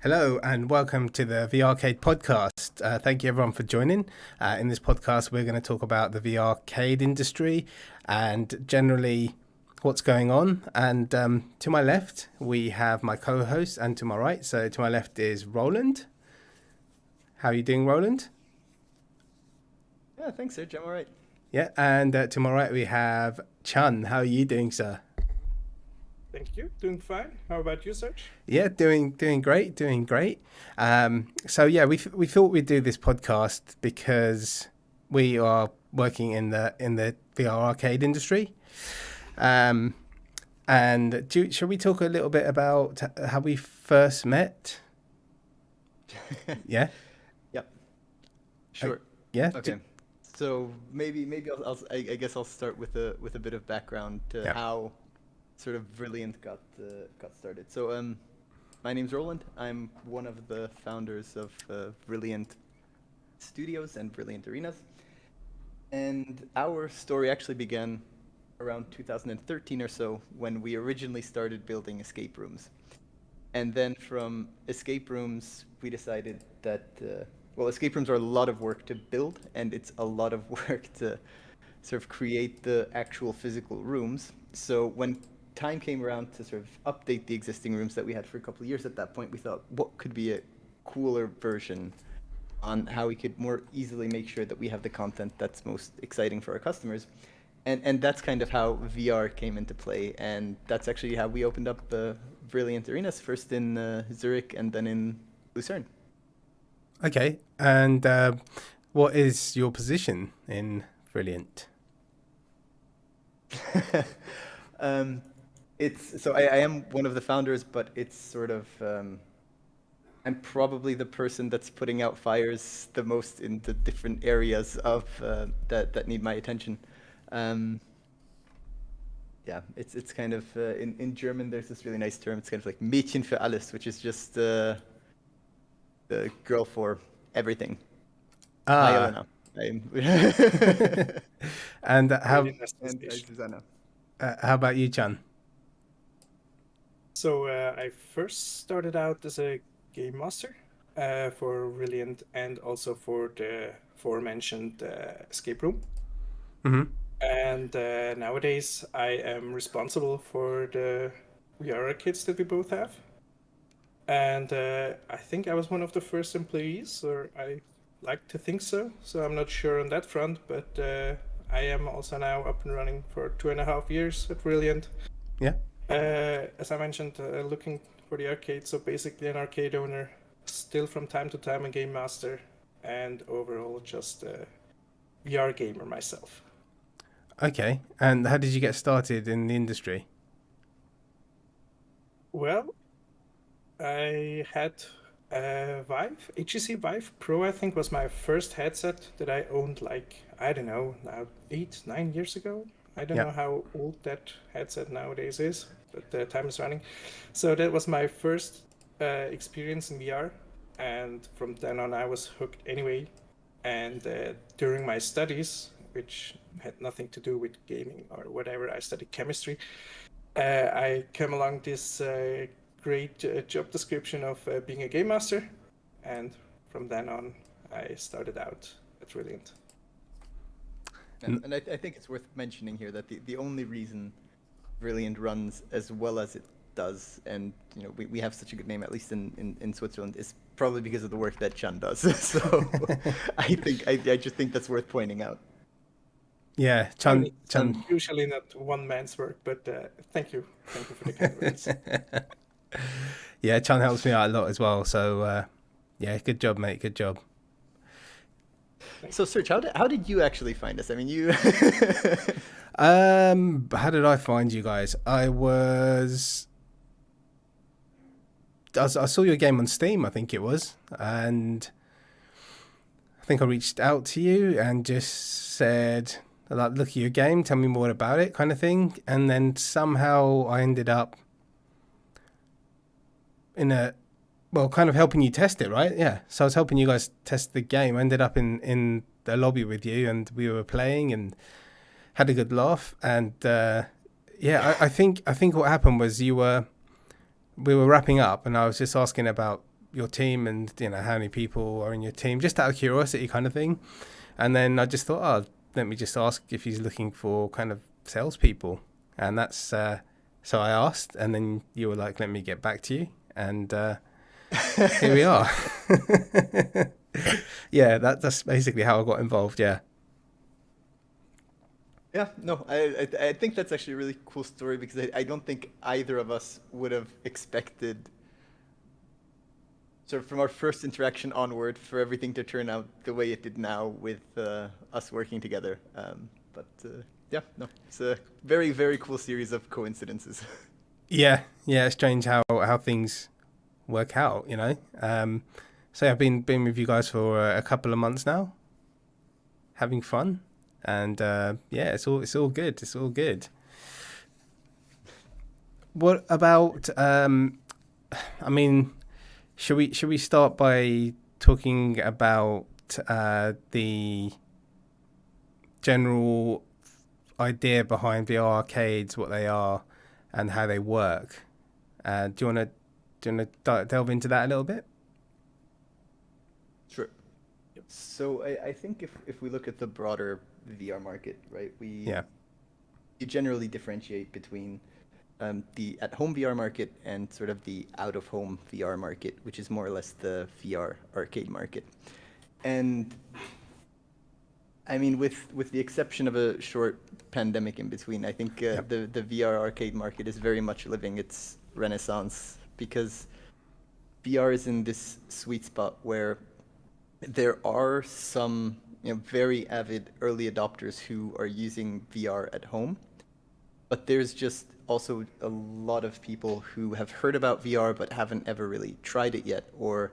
Hello and welcome to the VRCade Podcast. Thank you everyone for joining. In this podcast, we're going to talk about the VRCade industry and generally what's going on. And to my left, we have my co-host, and to my right, so to my left is Roland. How are you doing, Roland? Yeah, thanks, Serge. I'm all right. Yeah, and to my right, we have Chun. How are you doing, sir? Thank you. Doing fine. How about you, Serge? Yeah, doing great. So yeah, we thought we'd do this podcast because we are working in the VR arcade industry. And shall we talk a little bit about how we first met? Yeah. Yep. Sure. Yeah. Okay. So maybe I guess I'll start with a bit of background to how sort of Brilliant got started. So my name's Roland. I'm one of the founders of Brilliant Studios and Brilliant Arenas. And our story actually began around 2013 or so when we originally started building escape rooms. And then from escape rooms, we decided that, escape rooms are a lot of work to build, and it's a lot of work to sort of create the actual physical rooms. So when time came around to sort of update the existing rooms that we had for a couple of years at that point, we thought, what could be a cooler version on how we could more easily make sure that we have the content that's most exciting for our customers. And that's kind of how VR came into play. And that's actually how we opened up Brilliant Arenas, first in Zurich and then in Lucerne. Okay. And what is your position in Brilliant? I am one of the founders, but it's sort of I'm probably the person that's putting out fires the most in the different areas of that need my attention. It's kind of in German there's this really nice term. It's kind of like Mädchen für alles, which is just the girl for everything. Hi, Elena. And how Susanna. How about you, Chan? So I first started out as a game master for Brilliant and also for the aforementioned escape room. Mm-hmm. And nowadays I am responsible for the VR kids that we both have. And I think I was one of the first employees, or I like to think so. So I'm not sure on that front, but I am also now up and running for 2.5 years at Brilliant. Yeah. As I mentioned, looking for the arcade, so basically an arcade owner, still from time to time a game master, and overall just a VR gamer myself. Okay, and how did you get started in the industry? Well, I had Vive, HTC Vive Pro, I think, was my first headset that I owned, like, I don't know, now 8-9 years ago. I don't know how old that headset nowadays is, but the time is running. So that was my first experience in VR, and from then on I was hooked anyway. And during my studies, which had nothing to do with gaming or whatever, I studied chemistry, I came along this great job description of being a game master, and from then on I started out at Brilliant. And I think it's worth mentioning here that the only reason Brilliant runs as well as it does, and you know we have such a good name, at least in Switzerland, is probably because of the work that Chan does. So I just think that's worth pointing out. Yeah, Chan. Usually not one man's work, but thank you for the kind words. Yeah, Chan helps me out a lot as well. So yeah, good job, mate. Good job. So, Serge, how did you actually find us? I mean, you. How did I find you guys? I saw your game on Steam, I think it was, and I think I reached out to you and just said, like, look at your game, tell me more about it, kind of thing. And then somehow I ended up kind of helping you test it, right? Yeah. So I was helping you guys test the game. I ended up in the lobby with you, and we were playing and had a good laugh. And I think what happened was we were wrapping up, and I was just asking about your team and how many people are in your team, just out of curiosity kind of thing. And then I just thought, oh, let me just ask if he's looking for kind of salespeople, and that's so I asked, and then you were like, let me get back to you, and here we are. Yeah, that's basically how I got involved. Yeah. Yeah, no, I think that's actually a really cool story, because I don't think either of us would have expected, sort of from our first interaction onward, for everything to turn out the way it did now with us working together. But yeah, no, it's a very, very cool series of coincidences. Yeah, it's strange how things work out, So I've been with you guys for a couple of months now, having fun. And yeah, it's all good. It's all good. What about? I mean, should we start by talking about the general idea behind VR arcades, what they are, and how they work? Do you want to delve into that a little bit? Sure. Yep. So I think if we look at the broader VR market, right? You generally differentiate between the at-home VR market and sort of the out-of-home VR market, which is more or less the VR arcade market. And I mean, with the exception of a short pandemic in between, I think the VR arcade market is very much living its renaissance, because VR is in this sweet spot where there are some very avid early adopters who are using VR at home, but there's just also a lot of people who have heard about VR but haven't ever really tried it yet, or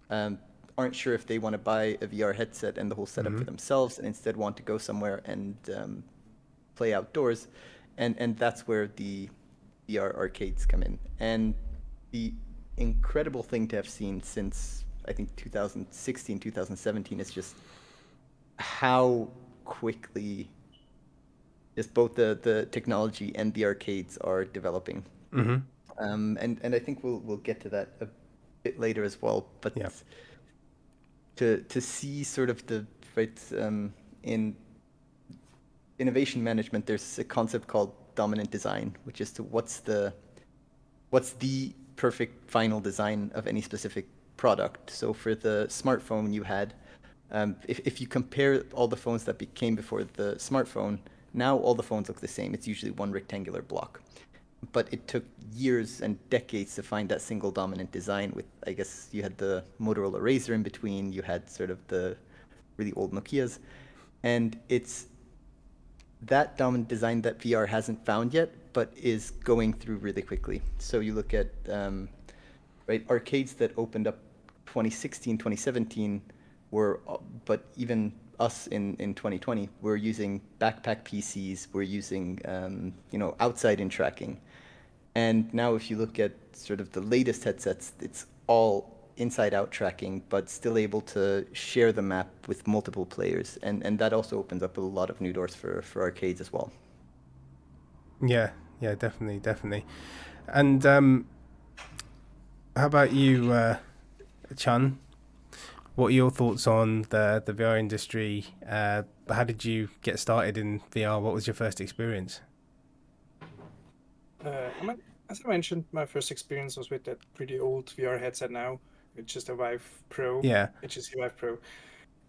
aren't sure if they want to buy a VR headset and the whole setup for themselves, and instead want to go somewhere and play outdoors, and that's where the VR arcades come in. And the incredible thing to have seen since I think 2016, 2017 is just how quickly just both the technology and the arcades are developing. And I think we'll get to that a bit later as well. But to see sort of the in innovation management, there's a concept called dominant design, which is to what's the perfect final design of any specific product. So for the smartphone you had, if you compare all the phones that came before the smartphone, now all the phones look the same. It's usually one rectangular block. But it took years and decades to find that single dominant design. With, I guess, you had the Motorola Razr in between, you had sort of the really old Nokias, and it's that dominant design that VR hasn't found yet, but is going through really quickly. So you look at arcades that opened up 2016, 2017 were, but even us in 2020, we're using backpack PCs, we're using outside-in tracking. And now if you look at sort of the latest headsets, it's all inside-out tracking, but still able to share the map with multiple players. And that also opens up a lot of new doors for arcades as well. Yeah, definitely. And how about you, Chun? What are your thoughts on the VR industry? How did you get started in VR? What was your first experience? As I mentioned, my first experience was with that pretty old VR headset now, which is the Vive Pro. Yeah. HTC Vive Pro.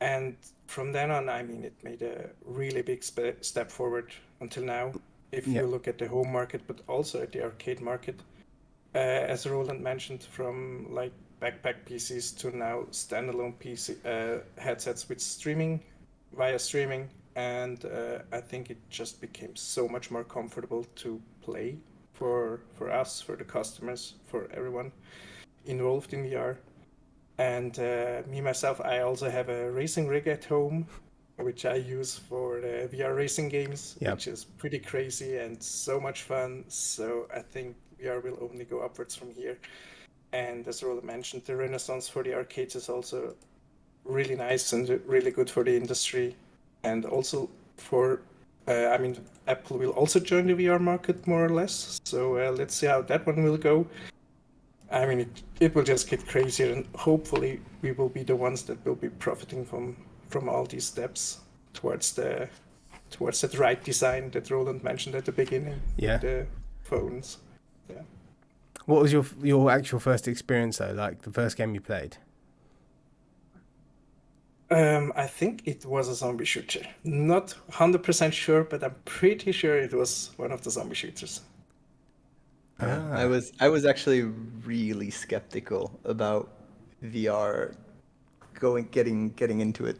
And from then on, I mean, it made a really big step forward until now. If you look at the home market, but also at the arcade market, as Roland mentioned, from like backpack PCs to now standalone PC headsets with via streaming, and I think it just became so much more comfortable to play for us, for the customers, for everyone involved in VR. And me myself, I also have a racing rig at home, which I use for the VR racing games, which is pretty crazy and so much fun. So I think VR will only go upwards from here. And as Roland mentioned, the renaissance for the arcades is also really nice and really good for the industry. And also for, Apple will also join the VR market more or less. So let's see how that one will go. I mean, it will just get crazier, and hopefully we will be the ones that will be profiting from all these steps towards that right design that Roland mentioned at the beginning. Yeah. With the phones. Yeah. What was your actual first experience though? Like the first game you played? I think it was a zombie shooter. Not 100% sure, but I'm pretty sure it was one of the zombie shooters. Yeah, I was actually really skeptical about VR getting into it.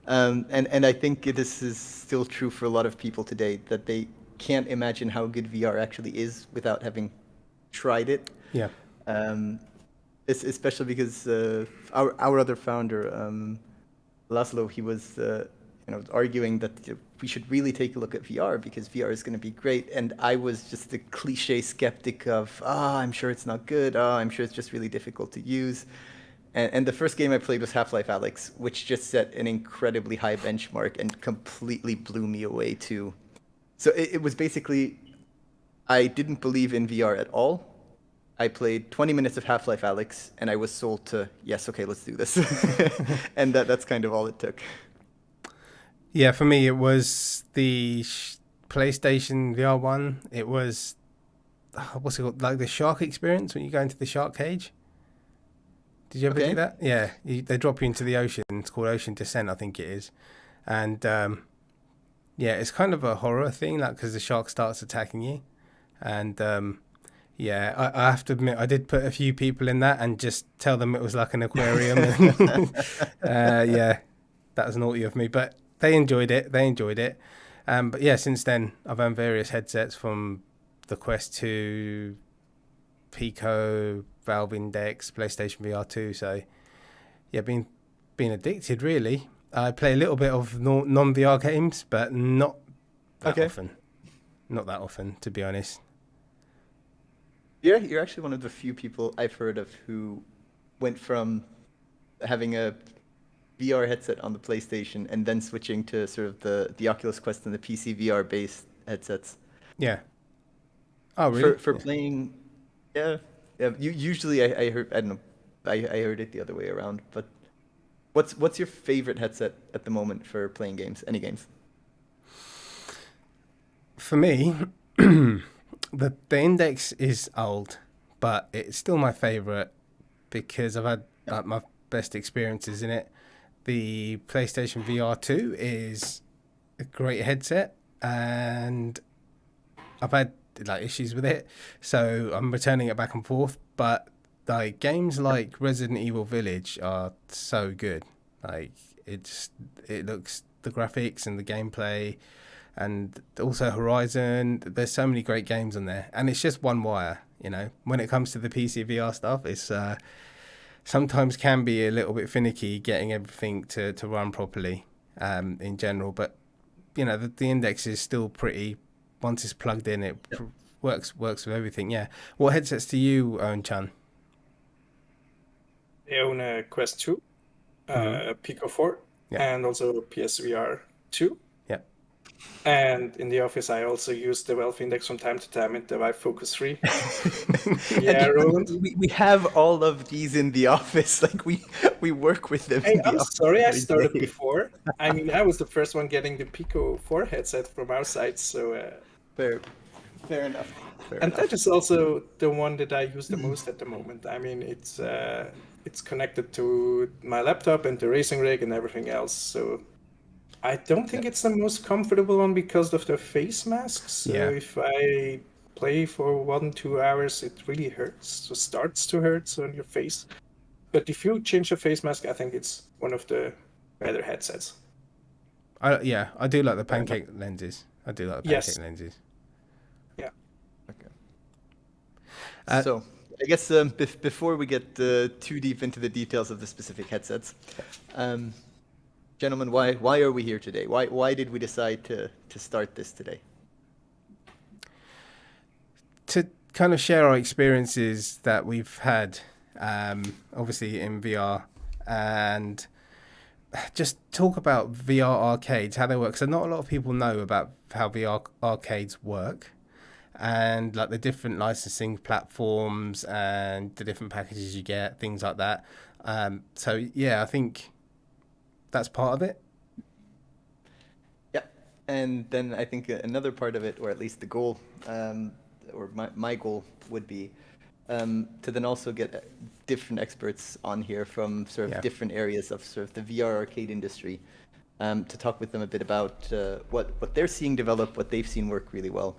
And I think this is still true for a lot of people today, that they can't imagine how good VR actually is without having tried it. Yeah. Especially because our other founder, Laszlo, he was arguing that we should really take a look at VR because VR is going to be great. And I was just the cliche skeptic of, I'm sure it's not good. I'm sure it's just really difficult to use. And the first game I played was Half-Life Alyx, which just set an incredibly high benchmark and completely blew me away too. So it was basically, I didn't believe in VR at all. I played 20 minutes of Half-Life Alyx, and I was sold to, yes, okay, let's do this. And that's kind of all it took. Yeah, for me, it was the PlayStation VR one. It was, what's it called? Like the shark experience when you go into the shark cage. Did you ever do that? Yeah, they drop you into the ocean. It's called Ocean Descent, I think it is. And yeah, it's kind of a horror thing, like because the shark starts attacking you. And yeah, I have to admit, I did put a few people in that and just tell them it was like an aquarium. Yeah, that was naughty of me, but they enjoyed it. But yeah, since then, I've owned various headsets from the Quest 2, Pico, Valve Index, PlayStation VR 2. So yeah, been addicted really. I play a little bit of non-VR games, but not that often. Not that often, to be honest. Yeah, you're actually one of the few people I've heard of who went from having a VR headset on the PlayStation and then switching to sort of the Oculus Quest and the PC VR based headsets. Yeah. Oh, really? For playing, yeah. Usually I heard, I don't know, I heard it the other way around. But what's your favorite headset at the moment for playing games? Any games? For me, the Index is old, but it's still my favorite because I've had like my best experiences in it. The PlayStation VR 2 is a great headset, and I've had like issues with it, so I'm returning it back and forth. But like games like Resident Evil Village are so good. Like it looks, the graphics and the gameplay, and also Horizon. There's so many great games on there, and it's just one wire. You know, when it comes to the PC VR stuff, it's sometimes can be a little bit finicky getting everything to run properly in general. But you know, the Index is still pretty. Once it's plugged in, it works with everything. Yeah. What headsets do you own, Chan? I own a Quest 2, Pico 4, and also PSVR 2. Yeah. And in the office, I also use the Valve Index from time to time and the Vive Focus 3. Yeah, Roland. We have all of these in the office. Like we work with them. Hey, I'm sorry I started before. I mean, I was the first one getting the Pico 4 headset from our side, so... Fair enough. And that is also the one that I use the most at the moment. I mean, it's connected to my laptop and the racing rig and everything else. So I don't think it's the most comfortable one because of the face masks. So if I play for 1-2 hours, it really hurts. So starts to hurt on your face. But if you change the face mask, I think it's one of the better headsets. I do like the pancake lenses. Lenses. Yeah. Okay. So I guess before we get too deep into the details of the specific headsets, gentlemen, why are we here today? Why did we decide to start this today? To kind of share our experiences that we've had, obviously in VR, and just talk about VR arcades, how they work. So not a lot of people know about how VR arcades work. and like the different licensing platforms and the different packages you get, things like that. So yeah, I think that's part of it. Yeah, and then I think another part of it, or at least the goal, or my goal would be to then also get different experts on here from sort of different areas of sort of the VR arcade industry, to talk with them a bit about what they're seeing develop, what they've seen work really well.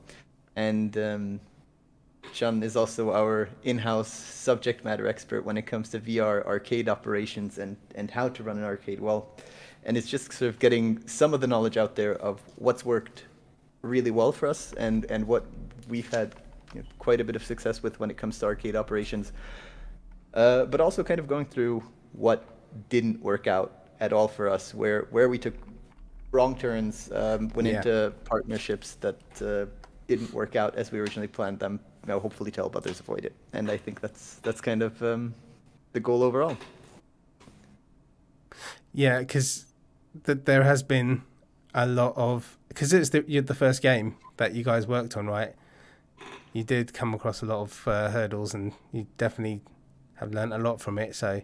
And Sean is also our in-house subject matter expert when it comes to VR arcade operations and how to run an arcade well. And it's just sort of getting some of the knowledge out there of what's worked really well for us and what we've had quite a bit of success with when it comes to arcade operations. But also kind of going through what didn't work out at all for us, where we took wrong turns, went into partnerships that didn't work out as we originally planned them. Hopefully to help others avoid it. And I think that's kind of the goal overall. Yeah, because there has been a lot of, because it's the first game that you guys worked on, right? You did come across a lot of hurdles, and you definitely have learned a lot from it. So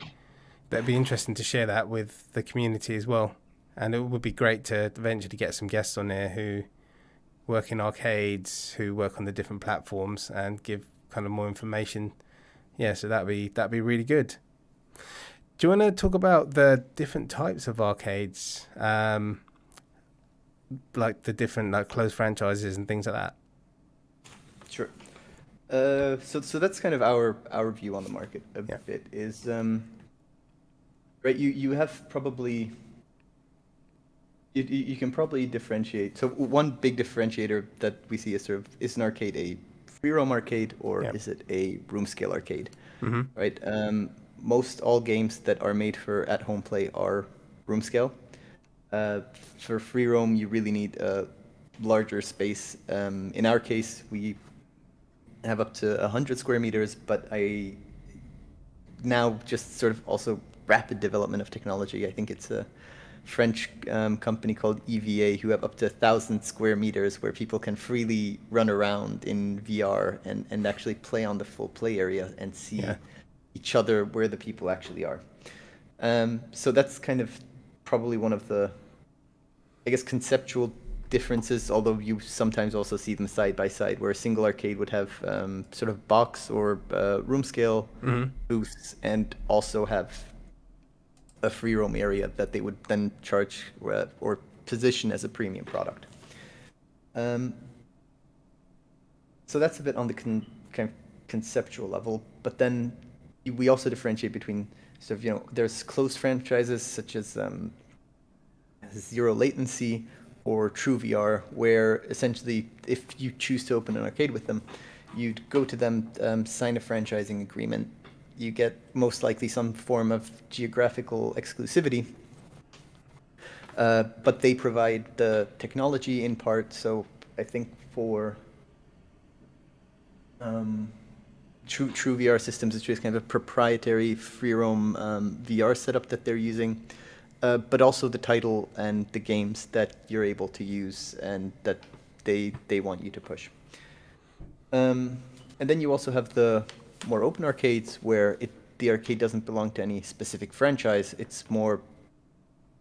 that'd be interesting to share that with the community as well. And it would be great to eventually get some guests on there who work in arcades, who work on the different platforms, and give kind of more information. Yeah, so that'd be really good. Do you want to talk about the different types of arcades, like the different like closed franchises and things like that? Sure. So that's kind of our view on the market a bit is right. You have probably. You can probably differentiate. So one big differentiator that we see is is an arcade a free roam arcade, or is it a room scale arcade? Mm-hmm. Right. Most all games that are made for at home play are room scale. For free roam, you really need a larger space. In our case, we have up to 100 square meters, but I now just sort of also rapid development of technology. I think it's a French company called EVA who have up to 1,000 square meters where people can freely run around in VR and actually play on the full play area and see each other where the people actually are. So that's kind of probably one of the, I guess, conceptual differences, although you sometimes also see them side by side, where a single arcade would have sort of box or room scale booths and also have a free roam area that they would then charge or position as a premium product. So that's a bit on the kind of conceptual level, but then we also differentiate between sort of, there's closed franchises such as Zero Latency or True VR, where essentially if you choose to open an arcade with them, you'd go to them, sign a franchising agreement. You get most likely some form of geographical exclusivity, but they provide the technology in part. So I think for True VR systems, it's just kind of a proprietary free roam VR setup that they're using, but also the title and the games that you're able to use and that they want you to push. And then you also have the more open arcades where the arcade doesn't belong to any specific franchise. It's more,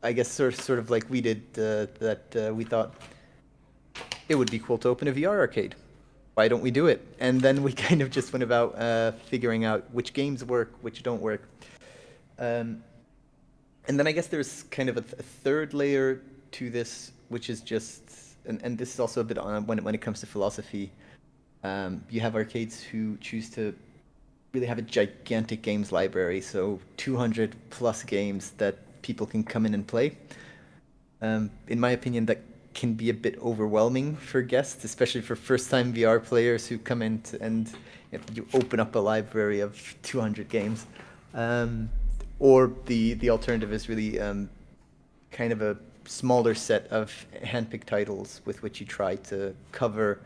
I guess, sort of like we did, that we thought it would be cool to open a VR arcade. Why don't we do it? And then we kind of just went about figuring out which games work, which don't work. And then I guess there's kind of a third layer to this, which is just, and this is also a bit on when it comes to philosophy. You have arcades who choose to really have a gigantic games library, so 200 plus games that people can come in and play. In my opinion, that can be a bit overwhelming for guests, especially for first-time VR players who come in and you open up a library of 200 games. Or the alternative is really kind of a smaller set of handpicked titles with which you try to cover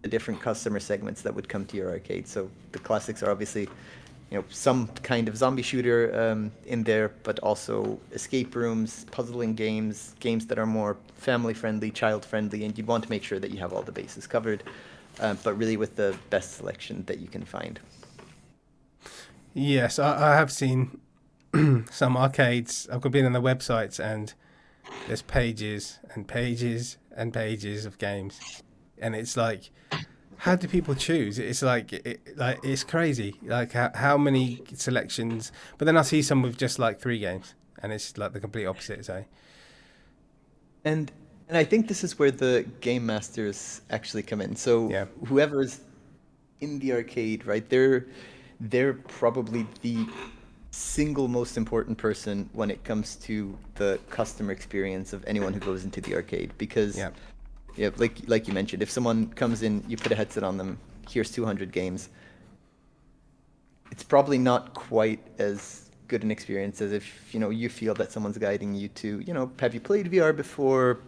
the different customer segments that would come to your arcade. So the classics are obviously, some kind of zombie shooter in there, but also escape rooms, puzzling games that are more family-friendly, child-friendly, and you'd want to make sure that you have all the bases covered. but really with the best selection that you can find. Yes, I have seen some arcades. I've been on the websites and there's pages and pages and pages of games, and it's like, how do people choose? It's like it's crazy. Like how many selections? But then I see some with just like 3 games, and it's like the complete opposite. So And I think this is where the game masters actually come in. So yeah, whoever's in the arcade, right? They're probably the single most important person when it comes to the customer experience of anyone who goes into the arcade, because yeah, like you mentioned, if someone comes in, you put a headset on them, here's 200 games, it's probably not quite as good an experience as if, you feel that someone's guiding you to, have you played VR before?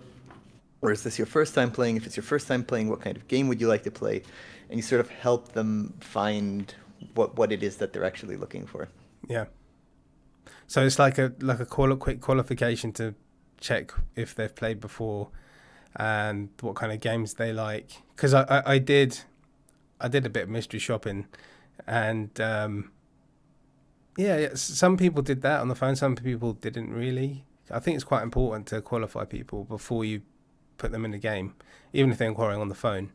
Or is this your first time playing? If it's your first time playing, what kind of game would you like to play? And you sort of help them find what it is that they're actually looking for. yeah. So it's like a quick qualification to check if they've played before and what kind of games they like. Because I did a bit of mystery shopping, and yeah, some people did that on the phone. Some people didn't really. I think it's quite important to qualify people before you put them in the game, even if they're inquiring on the phone.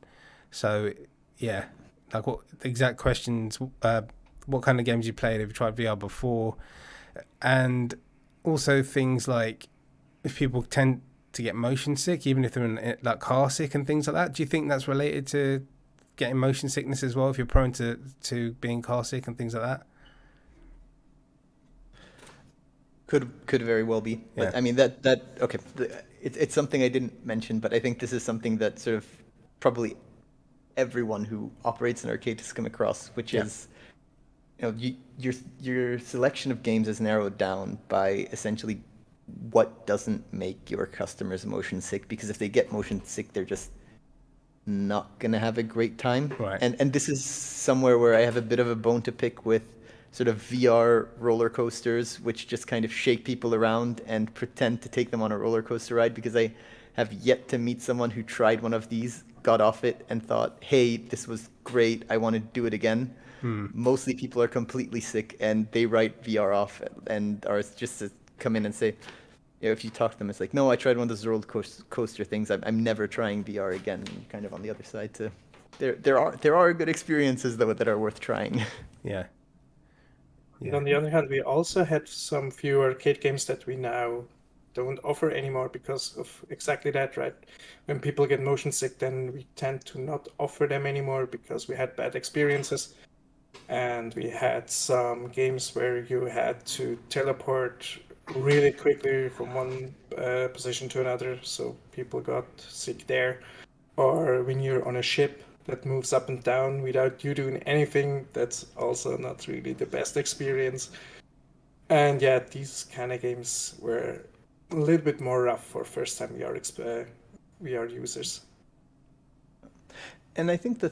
So yeah, like what exact questions? What kind of games you played? Have you tried VR before? And also things like if people tend to get motion sick, even if they're in like car sick and things like that. Do you think that's related to getting motion sickness as well? If you're prone to being car sick and things like that. Could very well be. Yeah. But I mean that okay. It's something I didn't mention, but I think this is something that sort of probably everyone who operates an arcade has come across, which is, your selection of games is narrowed down by essentially what doesn't make your customers motion sick. Because if they get motion sick, they're just not gonna have a great time. Right. And this is somewhere where I have a bit of a bone to pick with sort of VR roller coasters, which just kind of shake people around and pretend to take them on a roller coaster ride, because I have yet to meet someone who tried one of these, got off it, and thought, hey, this was great, I want to do it again. Mostly people are completely sick, and they write VR off and are just to come in and say, if you talk to them, it's like, no, I tried one of those roller coaster things, I'm never trying VR again. Kind of on the other side, too. There are good experiences, though, that are worth trying. Yeah. And on the other hand, we also had some few arcade games that we now don't offer anymore because of exactly that, right? When people get motion sick, then we tend to not offer them anymore because we had bad experiences. And we had some games where you had to teleport really quickly from one position to another, so people got sick there. Or when you're on a ship that moves up and down without you doing anything, that's also not really the best experience. And yeah, these kind of games were a little bit more rough for first-time VR users. And I think the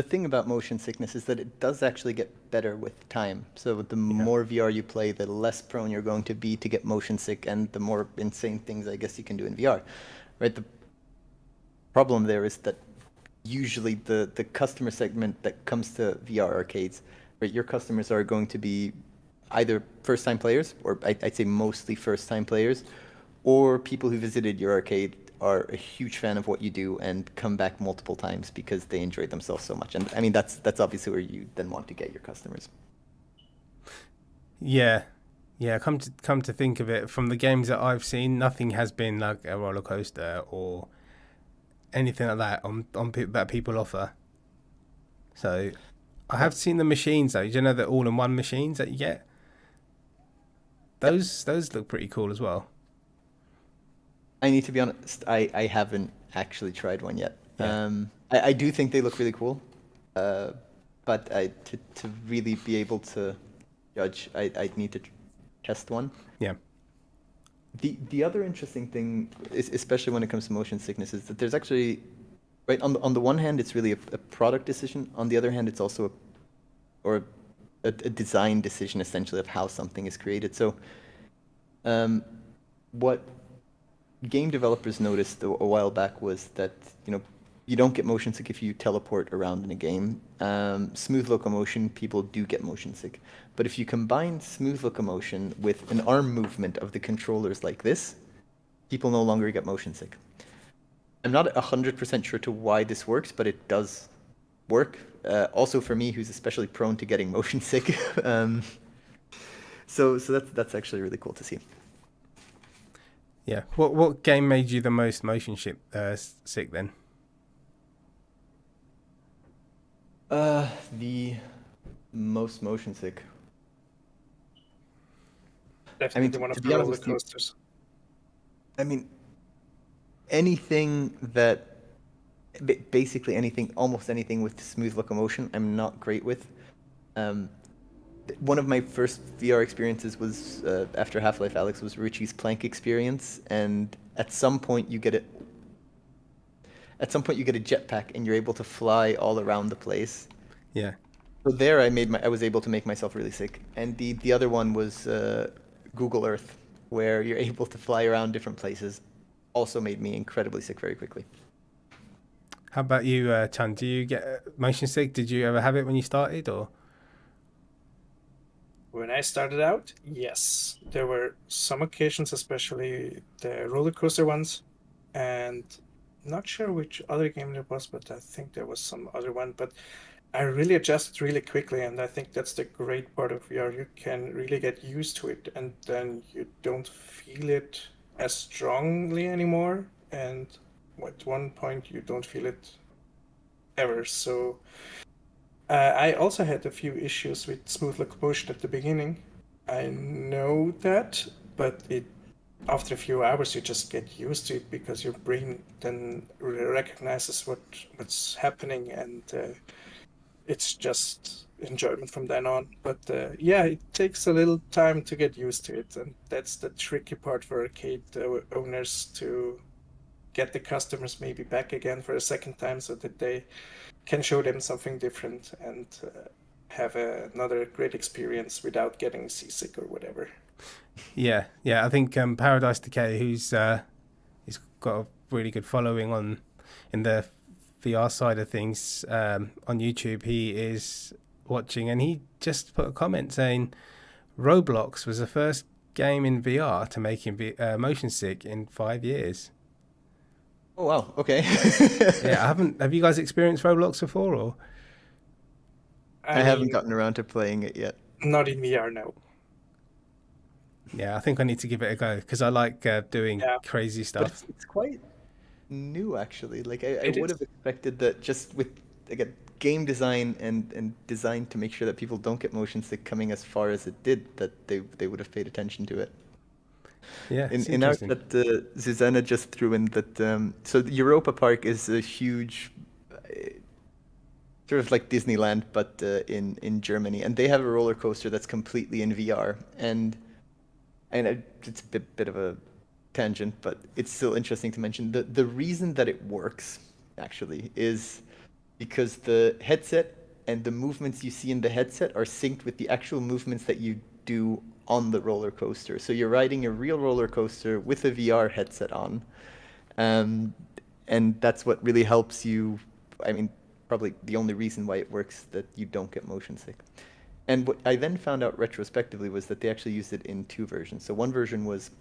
thing about motion sickness is that it does actually get better with time. So the more VR you play, the less prone you're going to be to get motion sick, and the more insane things I guess you can do in VR. Right? The problem there is that usually the customer segment that comes to VR arcades, right, your customers are going to be either first-time players, or I'd say mostly first-time players, or people who visited your arcade are a huge fan of what you do and come back multiple times because they enjoyed themselves so much. And I mean, that's obviously where you then want to get your customers. Yeah. Come to think of it, from the games that I've seen, nothing has been like a roller coaster or anything like that on that people offer. So I have seen the machines though. Do you know the all-in-one machines that you get? Those look pretty cool as well. I need to be honest, I haven't actually tried one yet. Yeah. I do think they look really cool, but to really be able to judge, I'd need to test one. Yeah. The other interesting thing, especially when it comes to motion sickness, is that there's actually, right, on the one hand, it's really a product decision. On the other hand, it's also a design decision, essentially, of how something is created. So what game developers noticed a while back was that, you don't get motion sick if you teleport around in a game. Smooth locomotion, people do get motion sick. But if you combine smooth locomotion with an arm movement of the controllers like this, people no longer get motion sick. I'm not 100% sure to why this works, but it does work. Also for me, who's especially prone to getting motion sick. So that's actually really cool to see. Yeah. What game made you the most motion sick then? The most motion sick. Definitely one of the roller coasters. I mean, anything that, basically anything, almost anything with smooth locomotion, I'm not great with. One of my first VR experiences was after Half-Life Alyx was Richie's plank experience, and at some point you get a jetpack and you're able to fly all around the place. Yeah. So there I was able to make myself really sick. And the other one was Google Earth, where you're able to fly around different places. Also made me incredibly sick very quickly. How about you, Chan? Do you get motion sick? Did you ever have it when you started, or? When I started out, yes. There were some occasions, especially the roller coaster ones, and not sure which other game there was, but I think there was some other one. But I really adjusted really quickly, and I think that's the great part of VR. You can really get used to it, and then you don't feel it as strongly anymore. And at one point, you don't feel it ever. So I also had a few issues with smooth locomotion at the beginning. I know that, but after a few hours you just get used to it because your brain then recognizes what's happening, and it's just enjoyment from then on. But yeah, it takes a little time to get used to it, and that's the tricky part for arcade owners, to get the customers maybe back again for a second time so that they can show them something different and have another great experience without getting seasick or whatever. Yeah. I think Paradise Decay, he's got a really good following in the VR side of things on YouTube. He is watching, and he just put a comment saying Roblox was the first game in VR to make him motion sick in 5 years. Oh wow! Okay. Yeah, have you guys experienced Roblox before, or? I haven't gotten around to playing it yet. Not in VR, no. Yeah, I think I need to give it a go because I like doing crazy stuff. But it's quite new, actually. Like I would have expected that just with again game design and design to make sure that people don't get motion sick coming as far as it did, that they would have paid attention to it. Yeah, in our that Susanna just threw in that so the Europa Park is a huge sort of like Disneyland, but in Germany, and they have a roller coaster that's completely in VR, and it's a bit of a tangent, but it's still interesting to mention. The reason that it works actually is because the headset and the movements you see in the headset are synced with the actual movements that you do on the roller coaster. So you're riding a real roller coaster with a VR headset on, and that's what really helps you. I mean, probably the only reason why it works, that you don't get motion sick. And what I then found out retrospectively was that they actually used it in two versions. So one version was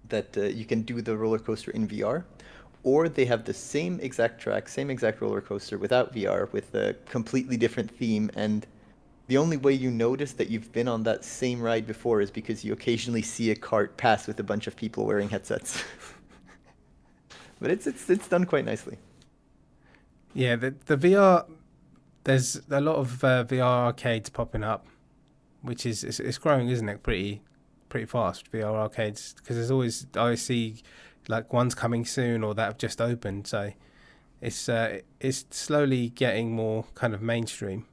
that you can do the roller coaster in VR, or they have the same exact track, same exact roller coaster without VR, with a completely different theme. And the only way you notice that you've been on that same ride before is because you occasionally see a cart pass with a bunch of people wearing headsets. But it's done quite nicely. Yeah, the VR, there's a lot of VR arcades popping up, which is it's growing, isn't it? Pretty fast, VR arcades, because there's always, I see like one's coming soon or that have just opened. So it's slowly getting more kind of mainstream.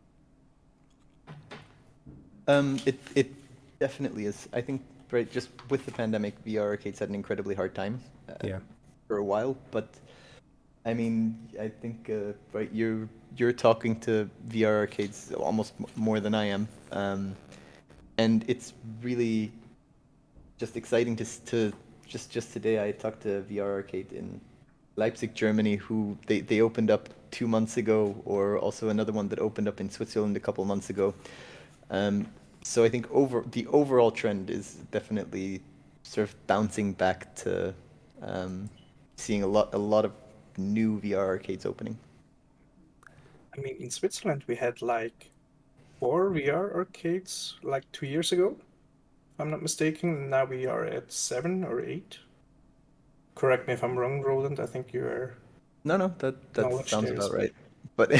It definitely is. I think just with the pandemic, VR arcades had an incredibly hard time. For a while, but I mean, I think right, you're talking to VR arcades almost more than I am, and it's really just exciting to just today I talked to VR arcade in Leipzig, Germany, who they opened up 2 months ago, or also another one that opened up in Switzerland a couple months ago. So I think the overall trend is definitely sort of bouncing back to seeing a lot of new VR arcades opening. I mean, in Switzerland, we had like 4 VR arcades like 2 years ago, if I'm not mistaken. Now we are at 7 or 8. Correct me if I'm wrong, Roland. I think you are No, that knowledge sounds there. about right. But I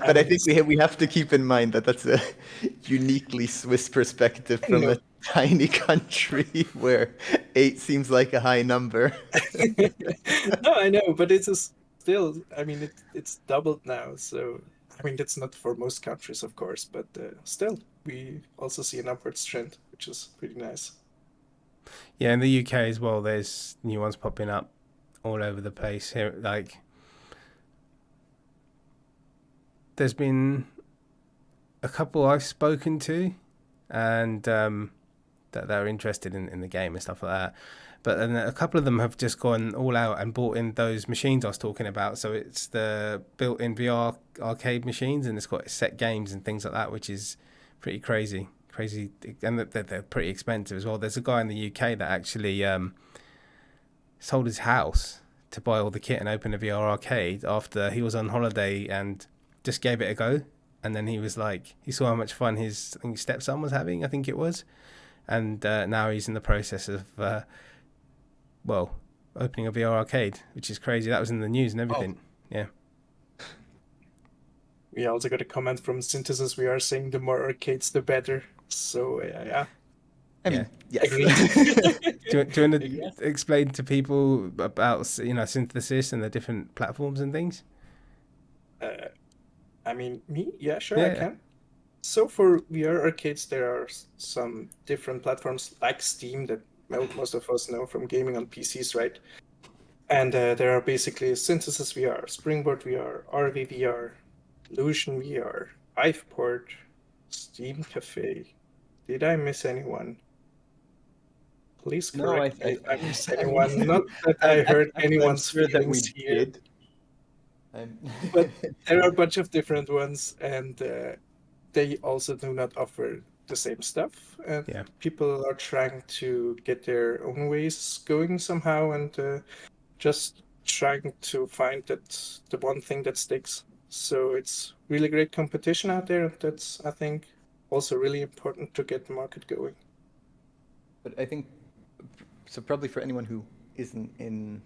I mean, think we have to keep in mind that that's a uniquely Swiss perspective from no. a tiny country where 8 seems like a high number. No, I know, but it is still. I mean, it's doubled now. So I mean, that's not for most countries, of course, but still, we also see an upwards trend, which is pretty nice. Yeah, in the UK as well, there's new ones popping up all over the place here. Like, there's been a couple I've spoken to, and that they're interested in the game and stuff like that. But then a couple of them have just gone all out and bought in those machines I was talking about. So it's the built-in VR arcade machines, and it's got set games and things like that, which is pretty crazy. And they're pretty expensive as well. There's a guy in the UK that actually sold his house to buy all the kit and open a VR arcade after he was on holiday and just gave it a go. And then he was like, he saw how much fun his stepson was having, I think it was. And now he's in the process of, opening a VR arcade, which is crazy. That was in the news and everything. Oh. Yeah. We also got a comment from Synthesis. We are saying the more arcades, the better. So, yeah. I mean, yes. Do you want to explain to people about, Synthesis and the different platforms and things? I mean, me? Yeah, sure, I can. So for VR arcades, there are some different platforms like Steam that most of us know from gaming on PCs, right? And there are basically Synthesis VR, Springboard VR, RV VR, Illusion VR, Viveport, Steam Cafe. Did I miss anyone? Please correct me if I miss anyone. Not that I heard anyone's feelings here. But there are a bunch of different ones, and they also do not offer the same stuff. And people are trying to get their own ways going somehow, and just trying to find that the one thing that sticks. So it's really great competition out there. That's, I think, also really important to get the market going. But I think, so probably for anyone who isn't in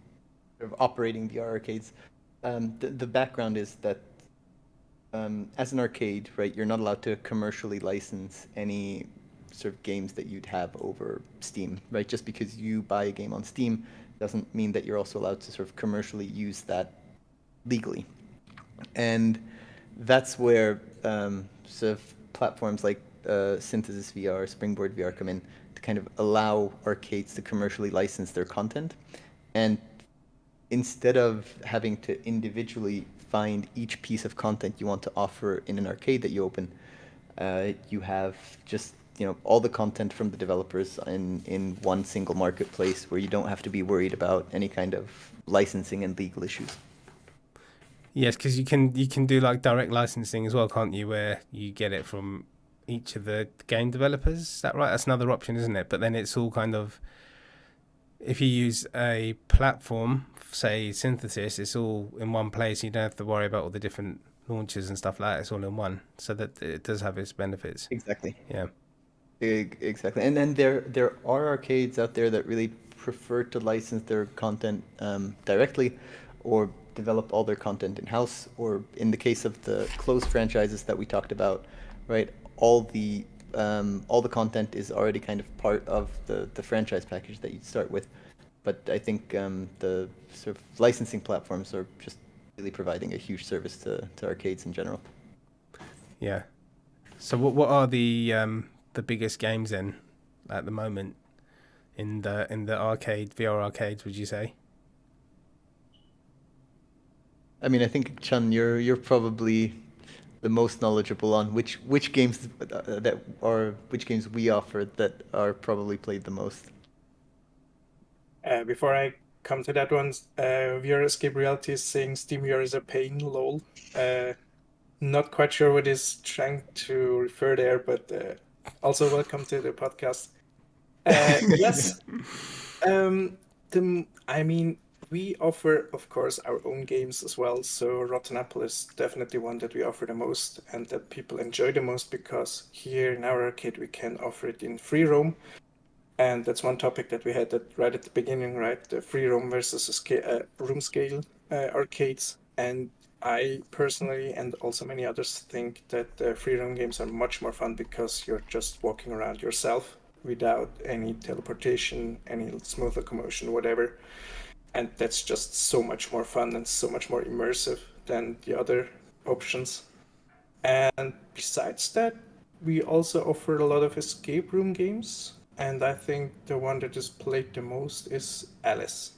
sort of operating VR arcades, the background is that as an arcade, right, you're not allowed to commercially license any sort of games that you'd have over Steam, right? Just because you buy a game on Steam doesn't mean that you're also allowed to sort of commercially use that legally. And that's where sort of platforms like Synthesis VR, Springboard VR come in to kind of allow arcades to commercially license their content. And instead of having to individually find each piece of content you want to offer in an arcade that you open, you have just all the content from the developers in one single marketplace where you don't have to be worried about any kind of licensing and legal issues. Yes, because you can do like direct licensing as well, can't you? Where you get it from each of the game developers. Is that right? That's another option, isn't it? But then it's all kind of, if you use a platform, say Synthesis, it's all in one place. You don't have to worry about all the different launches and stuff like that. It's all in one, so that it does have its benefits. Exactly. Yeah. Exactly. And then there are arcades out there that really prefer to license their content directly, or develop all their content in-house, or in the case of the closed franchises that we talked about, right, all the content is already kind of part of the franchise package that you'd start with. But I think the sort of licensing platforms are just really providing a huge service to arcades in general. Yeah. So what are the biggest games then at the moment in the arcade, VR arcades, would you say? I mean, I think, Chun, you're probably the most knowledgeable on which games which games we offer that are probably played the most. Before I come to that one. VRCade Reality is saying SteamVR is a pain, lol. Not quite sure what is trying to refer there, but also welcome to the podcast. Yes. We offer, of course, our own games as well. So Rotten Apple is definitely one that we offer the most and that people enjoy the most, because here in our arcade we can offer it in free roam. And that's one topic that we had right at the beginning, right? The free roam versus room scale arcades. And I personally, and also many others, think that the free roam games are much more fun because you're just walking around yourself without any teleportation, any smooth locomotion, whatever. And that's just so much more fun and so much more immersive than the other options. And besides that, we also offer a lot of escape room games. And I think the one that is played the most is Alice.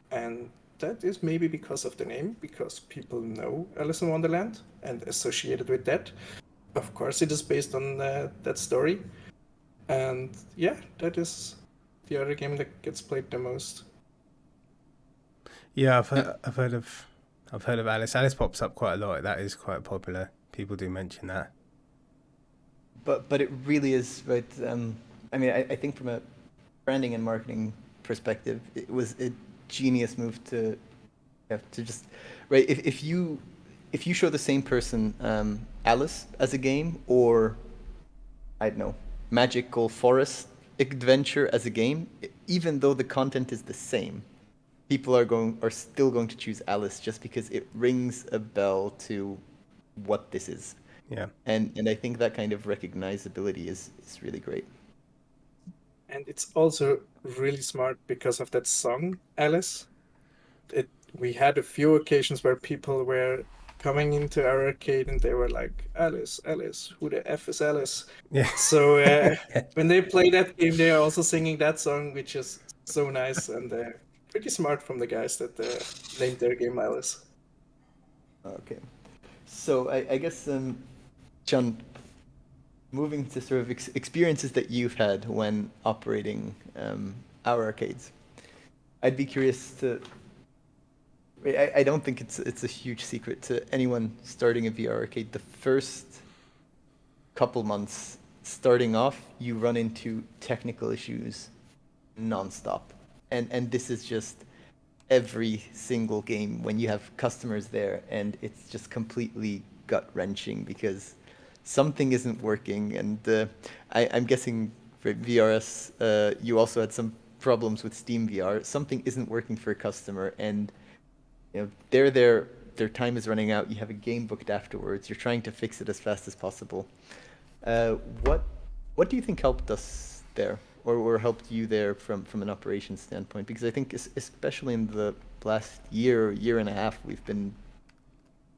And that is maybe because of the name, because people know Alice in Wonderland and associated with that. Of course, it is based on that story. And yeah, that is the other game that gets played the most. Yeah, I've heard of Alice. Alice pops up quite a lot. That is quite popular. People do mention that. But it really is, right? I think from a branding and marketing perspective, it was a genius move to just, right? If you show the same person Alice as a game, or I don't know, Magical Forest Adventure as a game, even though the content is the same, people are still going to choose Alice just because it rings a bell to what this is. Yeah. And I think that kind of recognizability is really great. And it's also really smart because of that song, Alice. We had a few occasions where people were coming into our arcade and they were like, Alice, Alice, who the F is Alice? Yeah. So when they play that game, they are also singing that song, which is so nice and pretty smart from the guys that named their game Alice. Okay. So I guess, John, moving to sort of experiences that you've had when operating our arcades, I'd be curious to. I don't think it's a huge secret to anyone starting a VR arcade. The first couple months starting off, you run into technical issues nonstop, and this is just every single game when you have customers there, and it's just completely gut-wrenching because something isn't working. And I'm guessing for VRS, you also had some problems with Steam VR. Something isn't working for a customer, and they're there, their time is running out, you have a game booked afterwards, you're trying to fix it as fast as possible. What do you think helped us there, or helped you there from an operations standpoint? Because I think especially in the last year and a half, we've been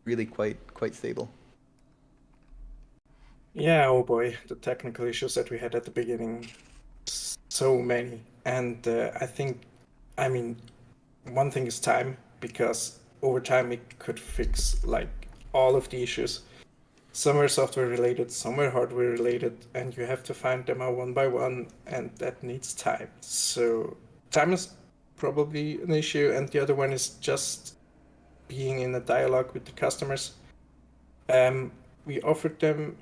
really quite stable. Yeah, oh boy, the technical issues that we had at the beginning, so many. And one thing is time, because over time we could fix like all of the issues. Some are software related, some are hardware related, and you have to find them out one by one, and that needs time. So time is probably an issue, and the other one is just being in a dialogue with the customers. We offered them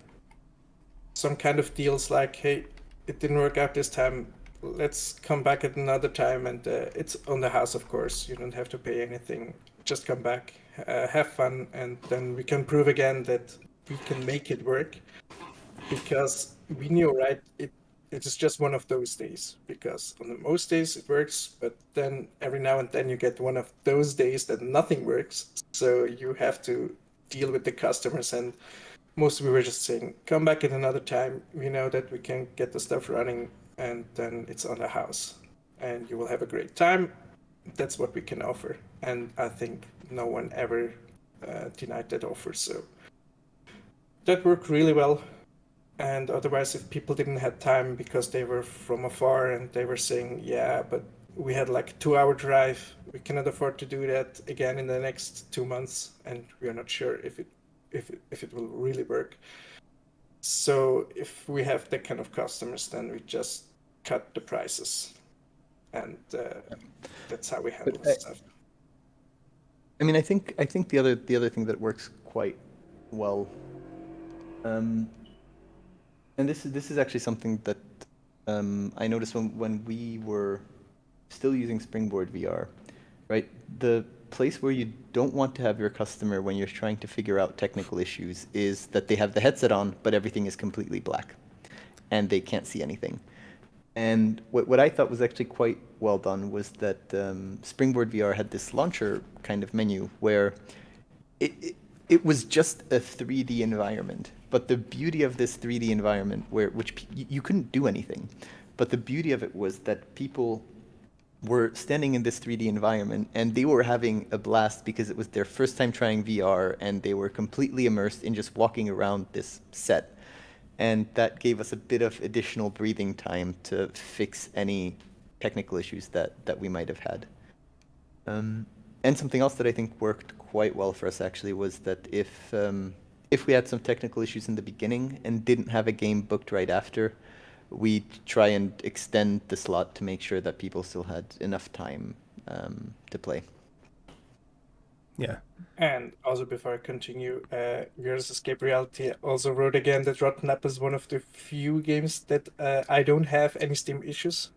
some kind of deals like, hey, it didn't work out this time, let's come back at another time, and it's on the house, of course. You don't have to pay anything. Just come back, have fun, and then we can prove again that we can make it work. Because we knew, right, it is just one of those days. Because on the most days it works, but then every now and then you get one of those days that nothing works. So you have to deal with the customers, and mostly we were just saying, come back at another time. We know that we can get the stuff running, and then it's on the house, and you will have a great time. That's what we can offer, and I think no one ever denied that offer. So that worked really well. And otherwise, if people didn't have time because they were from afar and they were saying, yeah, but we had like 2-hour drive, we cannot afford to do that again in the next 2 months, and we are not sure if it will really work. So if we have that kind of customers, then we just cut the prices. and that's how we handle But stuff. I mean, I think the other thing that works quite well, and this is actually something that I noticed when we were still using Springboard VR, right? The place where you don't want to have your customer when you're trying to figure out technical issues is that they have the headset on, but everything is completely black, and they can't see anything. And what I thought was actually quite well done was that Springboard VR had this launcher kind of menu where it was just a 3D environment. But the beauty of this 3D environment, you couldn't do anything, but the beauty of it was that people were standing in this 3D environment and they were having a blast because it was their first time trying VR and they were completely immersed in just walking around this set. And that gave us a bit of additional breathing time to fix any technical issues that we might have had. And something else that I think worked quite well for us actually was that if we had some technical issues in the beginning and didn't have a game booked right after, we try and extend the slot to make sure that people still had enough time to play. Yeah. And also before I continue, Yours Escape Reality also wrote again that Rotten Up is one of the few games that I don't have any Steam issues.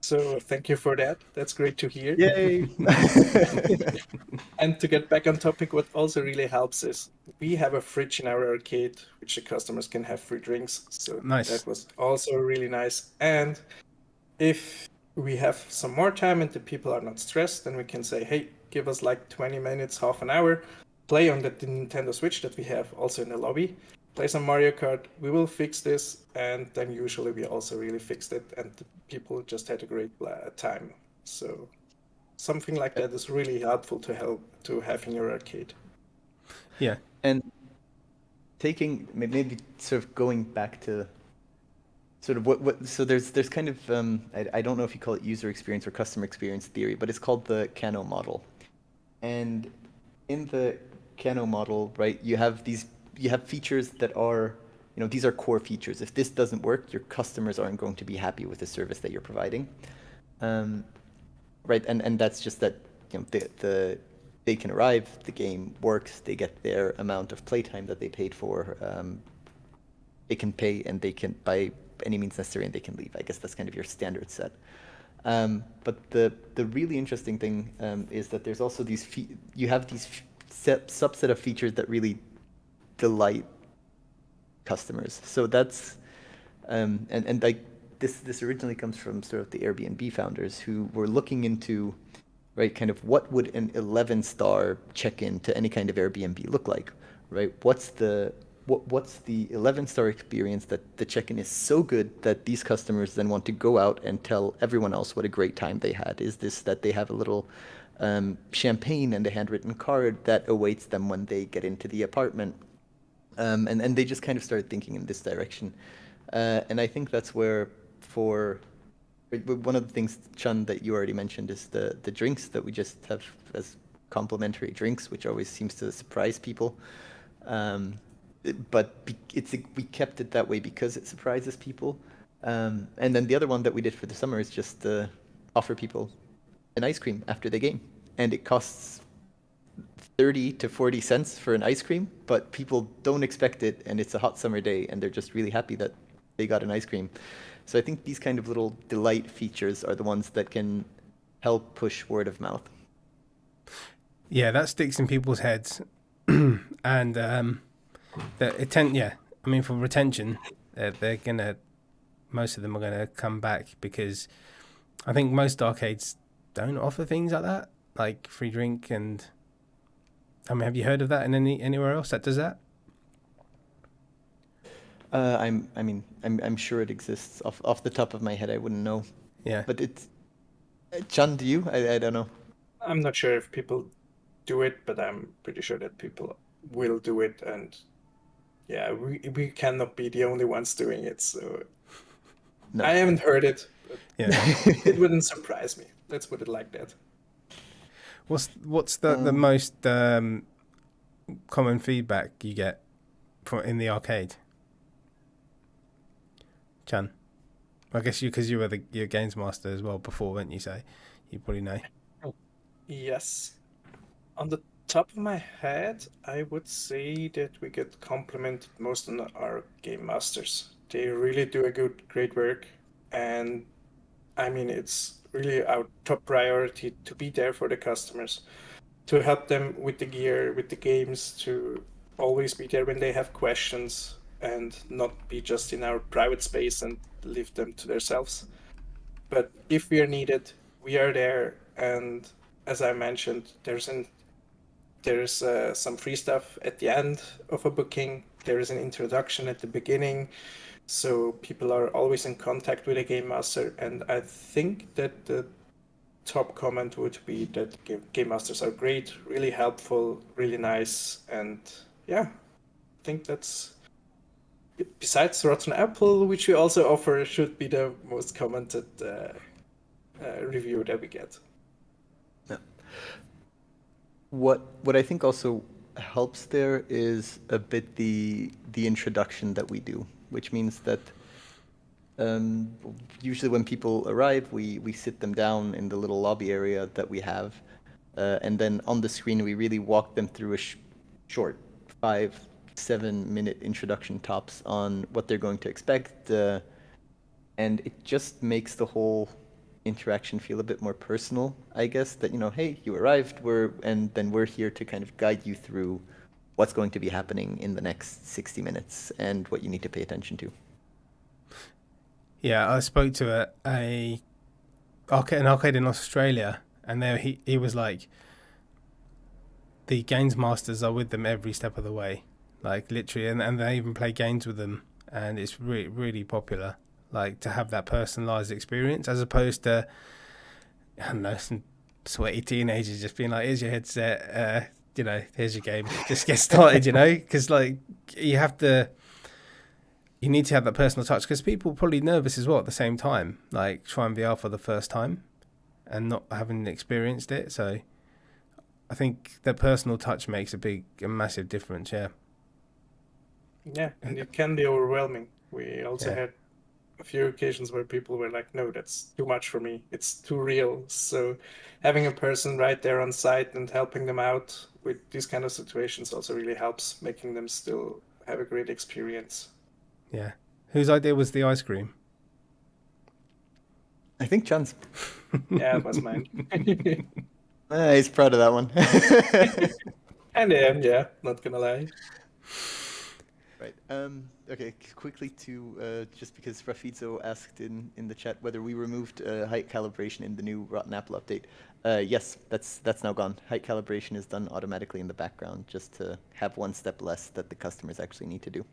So thank you for that. That's great to hear. Yay! And to get back on topic, what also really helps is we have a fridge in our arcade, which the customers can have free drinks. So Nice. That was also really nice. And if we have some more time and the people are not stressed, then we can say, hey, give us like 20 minutes, half an hour, play on the Nintendo Switch that we have also in the lobby, play some Mario Kart, we will fix this, and then usually we also really fixed it, and the people just had a great time. So something like that is really helpful to have in your arcade. Yeah. And maybe sort of going back to sort of so there's kind of I don't know if you call it user experience or customer experience theory, but it's called the Kano model. And in the Kano model, right, you have features that are, these are core features. If this doesn't work, your customers aren't going to be happy with the service that you're providing, right? And that's just that, they can arrive, the game works, they get their amount of playtime that they paid for, they can pay and they can by any means necessary and they can leave. I guess that's kind of your standard set. But the really interesting thing is that there's also you have these subset of features that really delight customers. So that's and like this originally comes from sort of the Airbnb founders who were looking into, right, kind of what would an 11-star check-in to any kind of Airbnb look like, right? What's the 11-star experience that the check-in is so good that these customers then want to go out and tell everyone else what a great time they had? Is this that they have a little champagne and a handwritten card that awaits them when they get into the apartment? And they just kind of started thinking in this direction. And I think that's where one of the things, Chun, that you already mentioned is the drinks that we just have as complimentary drinks, which always seems to surprise people. But we kept it that way because it surprises people. And then the other one that we did for the summer is just offer people an ice cream after the game. And it costs 30 to 40 cents for an ice cream, but people don't expect it, and it's a hot summer day, and they're just really happy that they got an ice cream. So I think these kind of little delight features are the ones that can help push word of mouth. Yeah, that sticks in people's heads. And I mean, for retention, most of them are gonna come back, because I think most arcades don't offer things like that, like free drink. And I mean, have you heard of that in anywhere else that does that? I'm sure it exists. Off the top of my head, I wouldn't know. Yeah. But it's Chun, do you? I don't know. I'm not sure if people do it, but I'm pretty sure that people will do it, and yeah, we cannot be the only ones doing it. So No. I haven't heard it, but Yeah. it wouldn't surprise me. Let's put it like that. What's the most common feedback you get in the arcade, Chan? I guess because you were your games master as well before, weren't you? So you probably know. Yes. On the top of my head, I would say that we get complimented most on our game masters. They really do a great work, and I mean it's really our top priority to be there for the customers, to help them with the gear, with the games, to always be there when they have questions and not be just in our private space and leave them to themselves. But if we are needed, we are there. And as I mentioned, there's some free stuff at the end of a booking. There is an introduction at the beginning, so people are always in contact with a game master. And I think that the top comment would be that game masters are great, really helpful, really nice, and yeah, I think that's, besides Rotten Apple, which we also offer, should be the most commented review that we get. Yeah. What I think also helps there is a bit the introduction that we do, which means that usually when people arrive, we sit them down in the little lobby area that we have, and then on the screen we really walk them through a short 5-7 minute introduction tops on what they're going to expect, and it just makes the whole interaction feel a bit more personal, I guess, that, hey, you arrived, and then we're here to kind of guide you through what's going to be happening in the next 60 minutes and what you need to pay attention to. Yeah, I spoke to an arcade in Australia, and there he was like, the games masters are with them every step of the way, like literally, and they even play games with them, and it's really, really popular. Like, to have that personalised experience, as opposed to, I don't know, some sweaty teenagers just being like, here's your headset, here's your game, just get started, because like you need to have that personal touch, because people are probably nervous as well at the same time, like trying VR for the first time and not having experienced it. So I think the personal touch makes a massive difference. Yeah, and it can be overwhelming. We also had a few occasions where people were like, no, that's too much for me, it's too real. So having a person right there on site and helping them out with these kind of situations also really helps, making them still have a great experience. Yeah. Whose idea was the ice cream? I think John's. Yeah, it was mine. He's proud of that one. And I am, yeah, not gonna lie. Right. Okay, quickly to, just because Rafizo asked in the chat whether we removed height calibration in the new Rotten Apple update. Yes, that's now gone. Height calibration is done automatically in the background, just to have one step less that the customers actually need to do.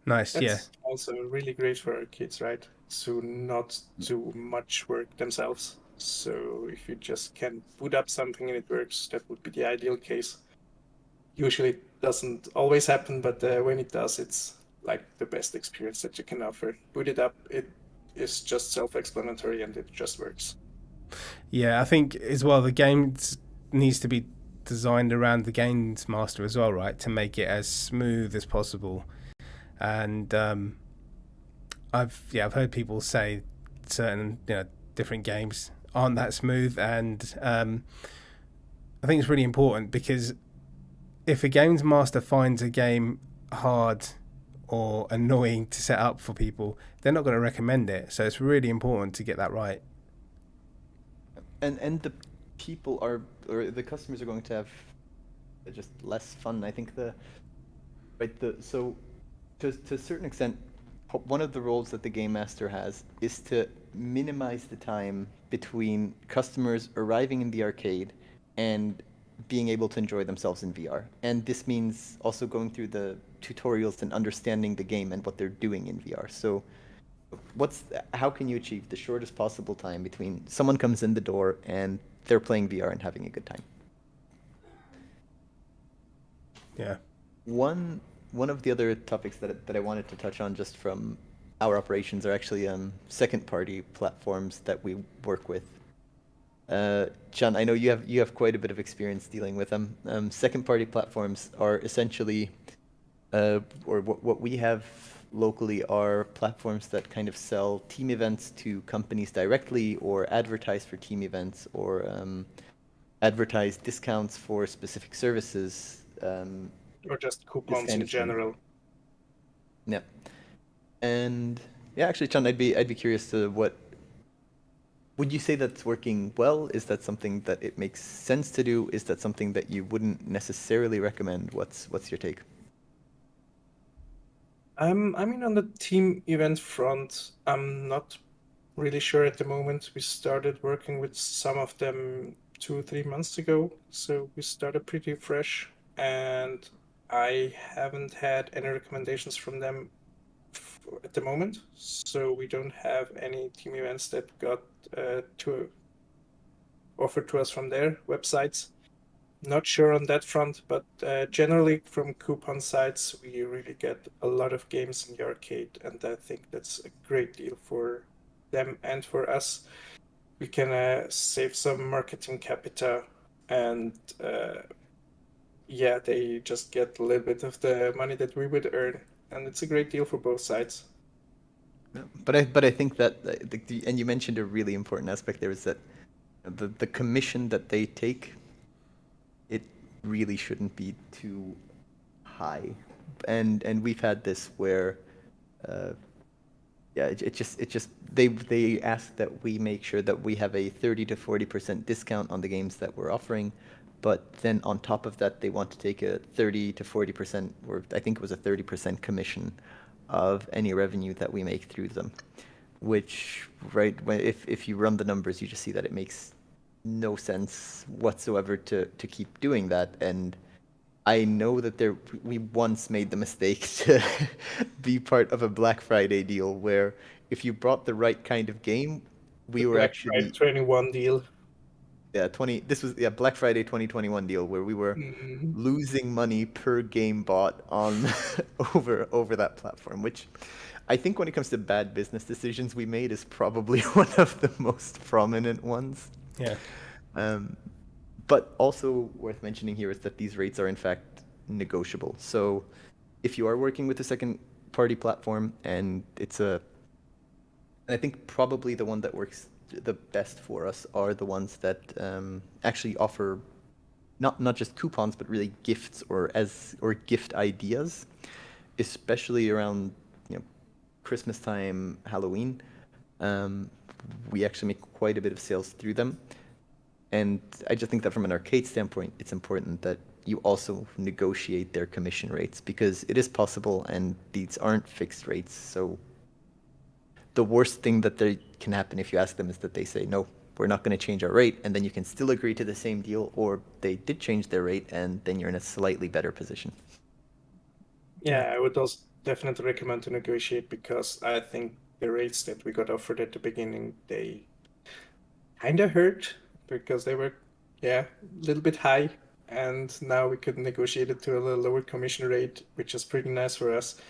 Nice. That's also really great for our kids, right? To not do much work themselves. So if you just can boot up something and it works, that would be the ideal case. Usually it doesn't always happen, but when it does, it's like the best experience that you can offer. Boot it up, it is just self-explanatory, and it just works. Yeah, I think as well the game needs to be designed around the games master as well, right? To make it as smooth as possible. And I've heard people say certain different games aren't that smooth, and I think it's really important, because if a games master finds a game hard or annoying to set up for people, they're not going to recommend it. So it's really important to get that right. And the people the customers are going to have just less fun. I think so to a certain extent, one of the roles that the game master has is to minimize the time between customers arriving in the arcade and being able to enjoy themselves in VR. And this means also going through the tutorials and understanding the game and what they're doing in VR. So how can you achieve the shortest possible time between someone comes in the door and they're playing VR and having a good time? Yeah. One of the other topics that I wanted to touch on just from our operations are actually second-party platforms that we work with. John, I know you have quite a bit of experience dealing with them. Second-party platforms are essentially, or what we have locally are platforms that kind of sell team events to companies directly, or advertise for team events, or advertise discounts for specific services. Or just This coupons kind in of thing. general. Yeah. And yeah, actually, Chan, I'd be curious to what would you say that's working well? Is that something that it makes sense to do? Is that something that you wouldn't necessarily recommend? What's your take? I mean, on the team event front, I'm not really sure at the moment. We started working with some of them 2 or 3 months ago, so we started pretty fresh, and I haven't had any recommendations from them at the moment. So we don't have any team events that got to offered to us from their websites. Not sure on that front, but generally from coupon sites, we really get a lot of games in the arcade, and I think that's a great deal for them and for us. We can save some marketing capital, and yeah, they just get a little bit of the money that we would earn, and it's a great deal for both sides. Yeah. But I think that and you mentioned a really important aspect there, is that the commission that they take, it really shouldn't be too high, and we've had this where yeah, it just they ask that we make sure that we have a 30 to 40% discount on the games that we're offering, but then on top of that they want to take a 30 to 40%, or I think it was a 30% commission of any revenue that we make through them, which, right, if you run the numbers, you just see that it makes no sense whatsoever to keep doing that. And I know that we once made the mistake to be part of a Black Friday deal where if you brought the right kind of game, we The were Black actually Friday 21 deal. yeah, this was Black Friday 2021 deal where we were losing money per game bought on over that platform, which I think when it comes to bad business decisions we made is probably one of the most prominent ones. Yeah. But also worth mentioning here is that these rates are in fact negotiable. So if you are working with a second party platform, and I think probably the one that works the best for us are the ones that actually offer not just coupons, but really gifts or gift ideas, especially around Christmas time, Halloween. We actually make quite a bit of sales through them. And I just think that from an arcade standpoint, it's important that you also negotiate their commission rates, because it is possible, and these aren't fixed rates. So the worst thing that can happen if you ask them is that they say, no, we're not going to change our rate, and then you can still agree to the same deal, or they did change their rate, and then you're in a slightly better position. Yeah, I would also definitely recommend to negotiate, because I think the rates that we got offered at the beginning, they kind of hurt, because they were, a little bit high, and now we could negotiate it to a little lower commission rate, which is pretty nice for us,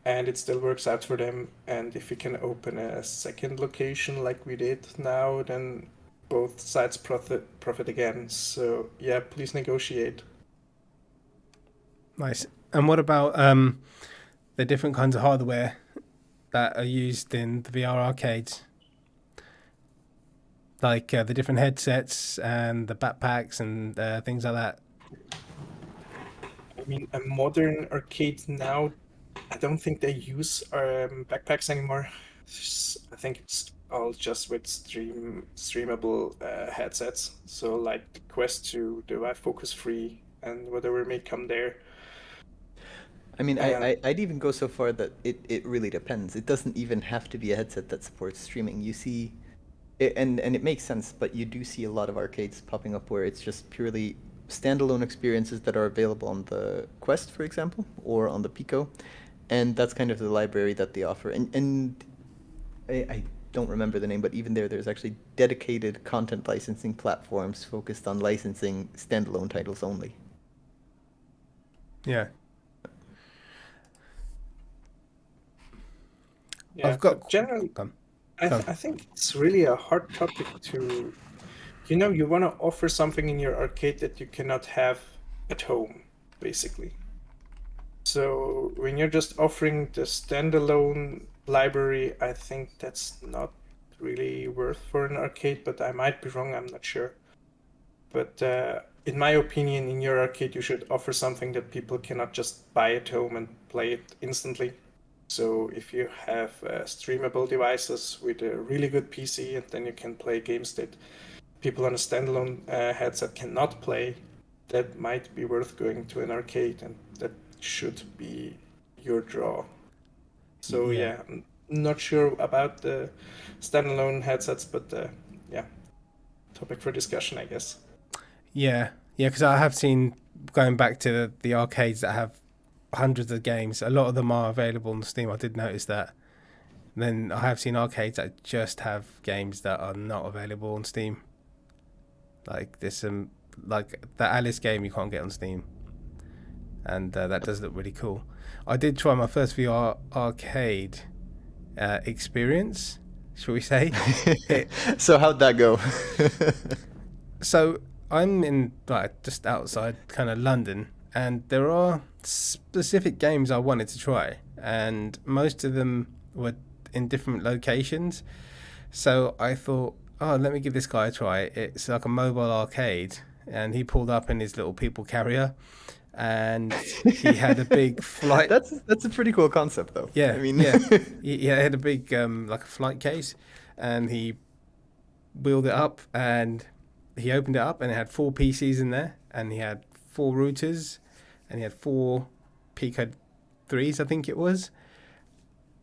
and it still works out for them. And if we can open a second location like we did now, then both sides profit again. So yeah, please negotiate. Nice. And what about the different kinds of hardware that are used in the VR arcades? Like the different headsets and the backpacks and things like that. I mean, a modern arcade now, I don't think they use backpacks anymore. I think it's all just with streamable headsets. So like the Quest 2, the Vive Focus 3, and whatever may come there. I mean, I'd even go so far that it really depends. It doesn't even have to be a headset that supports streaming. You see, and it makes sense, but you do see a lot of arcades popping up where it's just purely standalone experiences that are available on the Quest, for example, or on the Pico, and that's kind of the library that they offer. And I don't remember the name, but even there's actually dedicated content licensing platforms focused on licensing standalone titles only. Yeah. Yeah, I've got generally, I think it's really a hard topic to, you want to offer something in your arcade that you cannot have at home, basically. So when you're just offering the standalone library, I think that's not really worth for an arcade, but I might be wrong, I'm not sure. But in my opinion, in your arcade, you should offer something that people cannot just buy at home and play it instantly. So if you have streamable devices with a really good PC, and then you can play games that people on a standalone headset cannot play, that might be worth going to an arcade, and that should be your draw. So yeah, I'm not sure about the standalone headsets, but yeah, topic for discussion, I guess. Yeah, because I have seen, going back to the arcades that have hundreds of games, a lot of them are available on Steam. I did notice that. And then I have seen arcades that just have games that are not available on Steam. Like there's some, like that Alice game you can't get on Steam, and that does look really cool. I did try my first VR arcade experience, shall we say? So how'd that go? So I'm in just outside kind of London, and there are specific games I wanted to try, and most of them were in different locations. So I thought, oh, let me give this guy a try. It's like a mobile arcade, and he pulled up in his little people carrier, and he had a big flight. That's a pretty cool concept, though. Yeah, I mean, yeah. He had a big like a flight case, and he wheeled it up, and he opened it up, and it had 4 PCs in there, and he had 4 routers, and he had 4 Pico 3s, I think it was.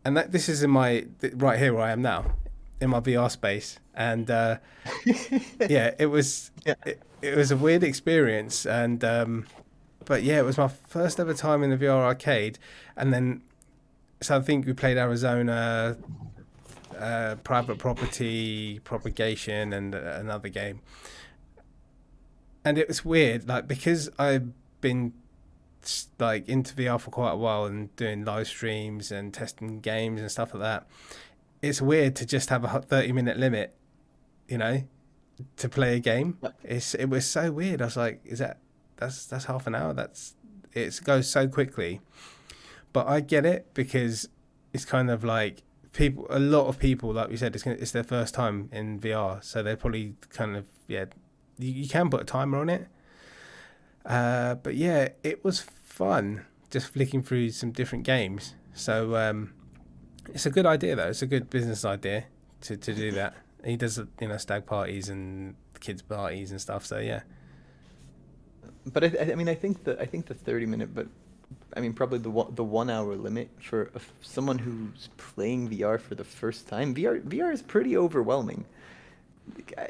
And this is in my right here where I am now, in my VR space, and yeah, it was it was a weird experience, and but yeah, it was my first ever time in the VR arcade, and then so I think we played Arizona, Private Property, Propagation, and another game. And it was weird, like, because I've been like into VR for quite a while and doing live streams and testing games and stuff like that. It's weird to just have a 30-minute limit, you know, to play a game. It was so weird. I was like, that's half an hour? It goes so quickly. But I get it, because it's kind of like a lot of people, like we said, it's their first time in VR, so they're probably kind of you can put a timer on it. But yeah, it was fun just flicking through some different games. So it's a good idea, though. It's a good business idea to do that. He does, stag parties and kids parties and stuff. So yeah. But I mean, I think the 30-minute, but I mean, probably the 1 hour limit for someone who's playing VR for the first time. VR is pretty overwhelming.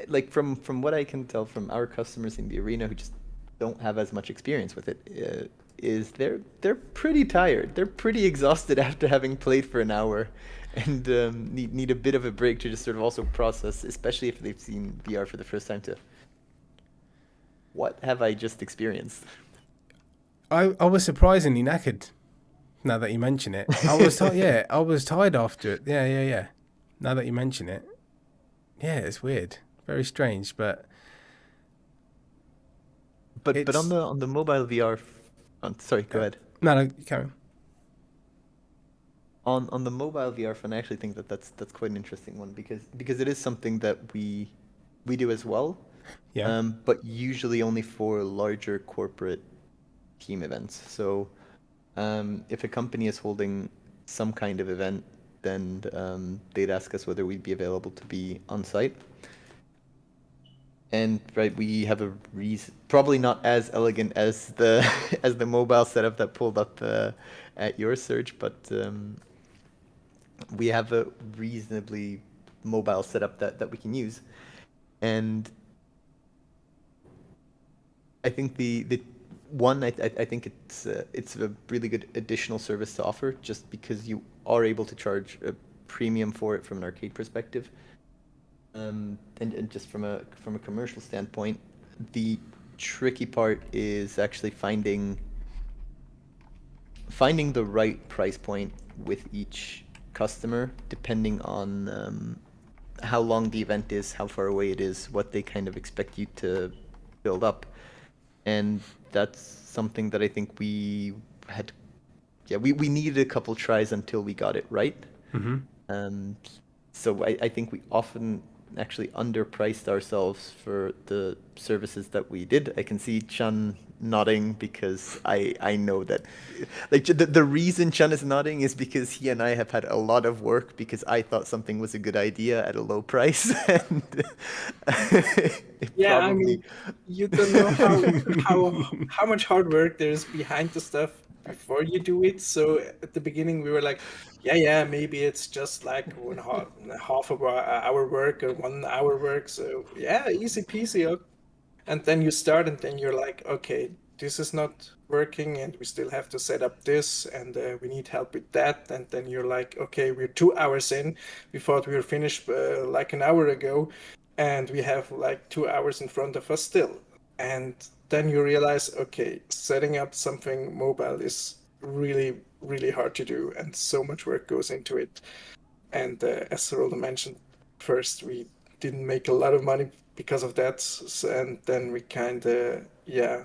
Like from what I can tell from our customers in the arena who just don't have as much experience with it, is they're pretty tired. They're pretty exhausted after having played for an hour, and need a bit of a break to just sort of also process, especially if they've seen VR for the first time. What have I just experienced? I was surprisingly knackered. Now that you mention it, I was I was tired after it. Yeah. Now that you mention it, yeah, it's weird, very strange, but on the mobile VR, sorry, go ahead. No, you carry on. On the mobile VR front, I actually think that's quite an interesting one, because it is something that we do as well. Yeah. But usually only for larger corporate team events. So if a company is holding some kind of event, then they'd ask us whether we'd be available to be on site. And we have a reason, probably not as elegant as the mobile setup that pulled up at your search, but we have a reasonably mobile setup that we can use. And I think the one, I think it's a really good additional service to offer, just because you are able to charge a premium for it from an arcade perspective. And just from a commercial standpoint, the tricky part is actually finding the right price point with each customer, depending on how long the event is, how far away it is, what they kind of expect you to build up. And that's something that I think we had we needed a couple tries until we got it right. So I think we often actually underpriced ourselves for the services that we did. I can see Chun nodding because I know that, like, the reason Chun is nodding is because he and I have had a lot of work because I thought something was a good idea at a low price. And Yeah, I probably mean, you don't know how much hard work there's behind the stuff before you do it. So at the beginning, we were like, yeah, maybe it's just like half of our work or 1 hour work. So yeah, easy peasy. And then you start, and then you're like, okay, this is not working, and we still have to set up this, and we need help with that. And then you're like, okay, we're 2 hours in. We thought we were finished like an hour ago, and we have like 2 hours in front of us still. And then you realize, okay, setting up something mobile is really, really hard to do, and so much work goes into it. And as Roland mentioned, first we didn't make a lot of money because of that, and then we kind of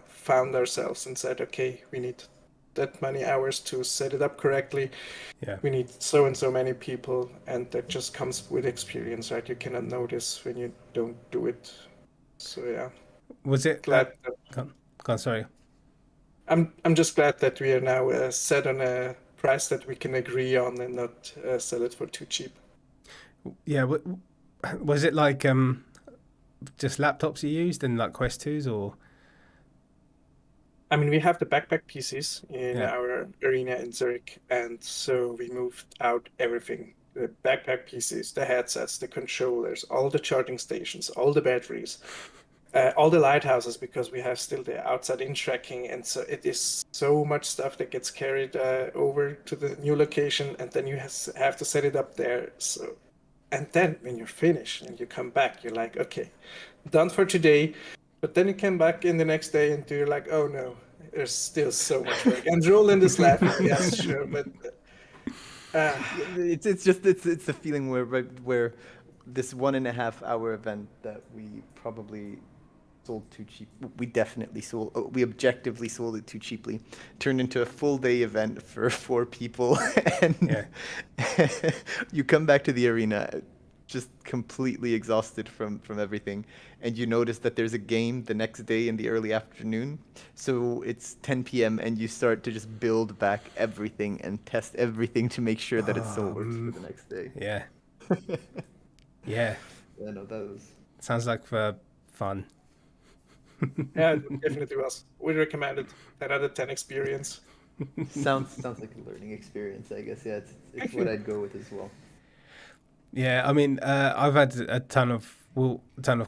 found ourselves and said, okay, we need that many hours to set it up correctly. We need so and so many people, and that just comes with experience, right? You cannot know this when you don't do it. So yeah. Was it glad go on, sorry. I'm just glad that we are now set on a price that we can agree on and not sell it for too cheap. Yeah, was it like just laptops you used and like Quest 2s, or? I mean, we have the backpack PCs in our arena in Zurich, and so we moved out everything. The backpack PCs, the headsets, the controllers, all the charging stations, all the batteries, all the lighthouses, because we have still the outside-in tracking, and so it is so much stuff that gets carried over to the new location, and then you have to set it up there. So, and then when you're finished and you come back, you're like, okay, done for today. But then you come back in the next day and you're like, oh no, there's still so much work. And Roland is laughing. Yes, sure, but it's the feeling where this 1.5 hour event that we probably sold too cheap. We objectively sold it too cheaply. Turned into a full day event for 4 people, and you come back to the arena just completely exhausted from everything, and you notice that there's a game the next day in the early afternoon, so it's 10 p.m. and you start to just build back everything and test everything to make sure that it still works for the next day. Yeah. No, that was... Sounds like fun. Yeah, it definitely was. We recommend it. 10 out of 10 experience. Sounds like a learning experience, I guess. Yeah, it's what I'd go with as well. Yeah, I mean, I've had a ton of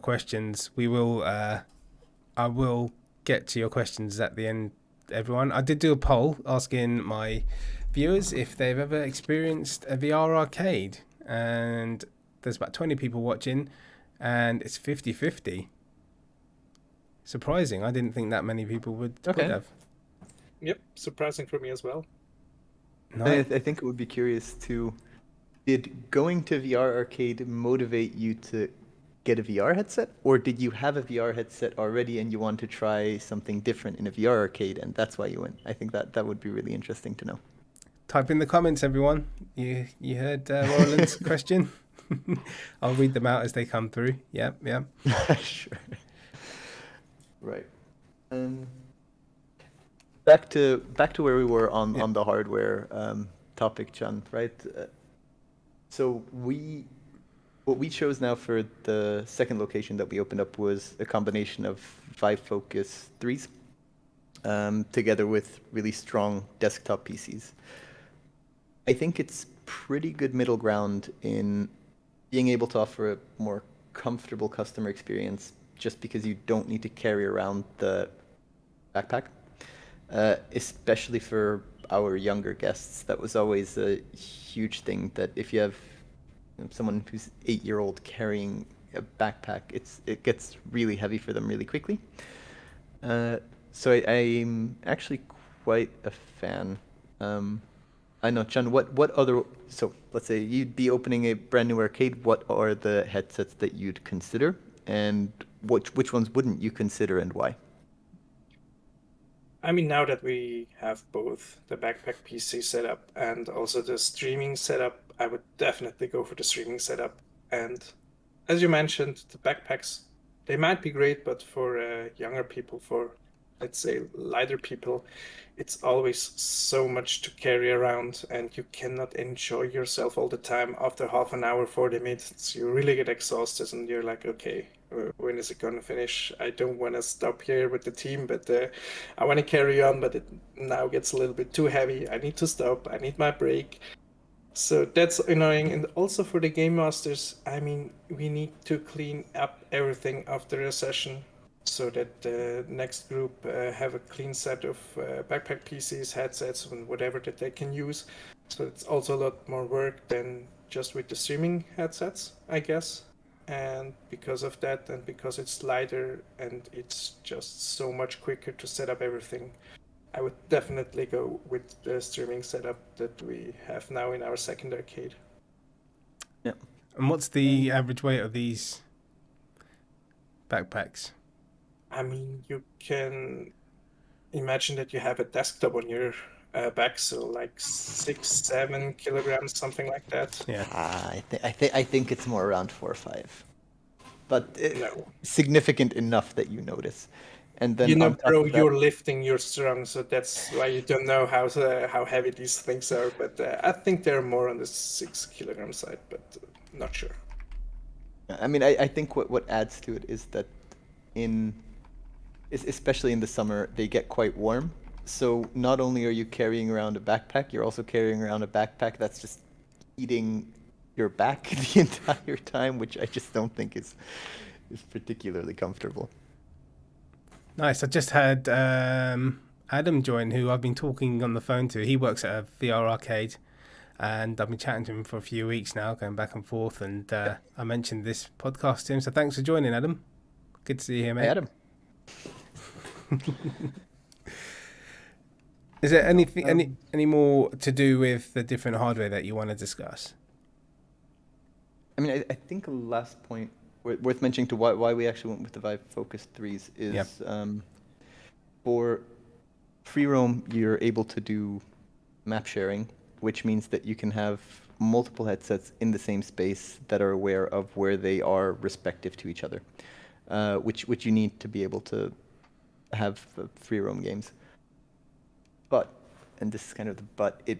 questions. I will get to your questions at the end, everyone. I did do a poll asking my viewers if they've ever experienced a VR arcade, and there's about 20 people watching, and it's 50-50. Surprising. I didn't think that many people would have. Yep, surprising for me as well. No. I think it would be curious too. Did going to VR arcade motivate you to get a VR headset, or did you have a VR headset already and you want to try something different in a VR arcade, and that's why you went? I think that would be really interesting to know. Type in the comments, everyone. You heard Roland's question. I'll read them out as they come through. Yeah. Sure. Right. Back to where we were on the hardware topic, Chun. Right. So what we chose now for the second location that we opened up was a combination of Vive Focus 3s together with really strong desktop PCs. I think it's pretty good middle ground in being able to offer a more comfortable customer experience just because you don't need to carry around the backpack, especially for our younger guests. That was always a huge thing, that if you have someone who's 8-year-old carrying a backpack, it gets really heavy for them really quickly. So I'm actually quite a fan. I know, Chun, what other... So let's say you'd be opening a brand new arcade. What are the headsets that you'd consider, and which ones wouldn't you consider, and why? I mean, now that we have both the backpack PC setup and also the streaming setup, I would definitely go for the streaming setup. And as you mentioned, the backpacks, they might be great, but for younger people, for let's say lighter people, it's always so much to carry around, and you cannot enjoy yourself all the time. After half an hour, 40 minutes, you really get exhausted, and you're like, okay, when is it going to finish? I don't want to stop here with the team, but I want to carry on, but it now gets a little bit too heavy. I need to stop. I need my break. So that's annoying. And also for the game masters, I mean, we need to clean up everything after a session so that the next group have a clean set of backpack PCs, headsets, and whatever that they can use. So it's also a lot more work than just with the streaming headsets, I guess. And because of that, and because it's lighter and it's just so much quicker to set up everything, I would definitely go with the streaming setup that we have now in our second arcade. Yeah. And what's the average weight of these backpacks? I mean, you can imagine that you have a desktop on your back, so like 6-7 kilograms, something like that. Yeah. I think it's more around 4 or 5, but No. significant enough that you notice. And then You know, on top bro, of that- you're lifting, you're strong, so that's why you don't know how heavy these things are. But I think they're more on the 6 kilogram side, but not sure. I mean, I think what adds to it is that especially in the summer, they get quite warm. So not only are you carrying around a backpack, you're also carrying around a backpack that's just eating your back the entire time, which I just don't think is particularly comfortable. Nice. I just had Adam join, who I've been talking on the phone to. He works at a VRCade, and I've been chatting to him for a few weeks now, going back and forth. And I mentioned this podcast to him, so thanks for joining, Adam. Good to see you here, mate. Hey, Adam. Is there anything any more to do with the different hardware that you want to discuss? I mean, I think a last point worth mentioning to why we actually went with the Vive Focus 3s is for free roam, you're able to do map sharing, which means that you can have multiple headsets in the same space that are aware of where they are respective to each other, which you need to be able to have free roam games. But, and this is kind of the but, it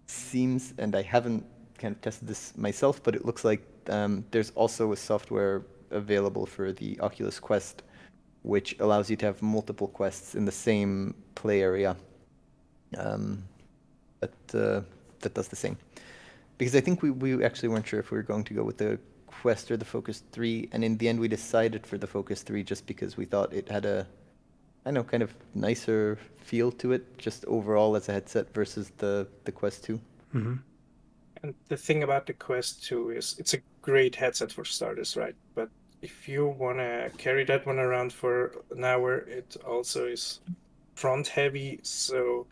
seems, and I haven't kind of tested this myself, but it looks like there's also a software available for the Oculus Quest, which allows you to have multiple quests in the same play area that does the same. Because I think we actually weren't sure if we were going to go with the Quest or the Focus 3, and in the end we decided for the Focus 3 just because we thought it had a, I know, kind of nicer feel to it, just overall as a headset versus the Quest 2. Mm-hmm. And the thing about the Quest 2 is it's a great headset for starters, right? But if you want to carry that one around for an hour, it also is front heavy, so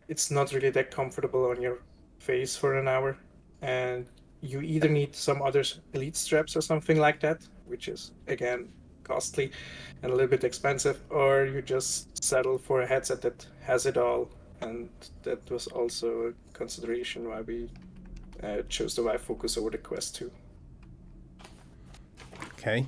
it's not really that comfortable on your face for an hour. And you either need some other elite straps or something like that, which is, again, costly and a little bit expensive, or you just settle for a headset that has it all. And that was also a consideration why we chose the Vive Focus over the Quest 2. Okay.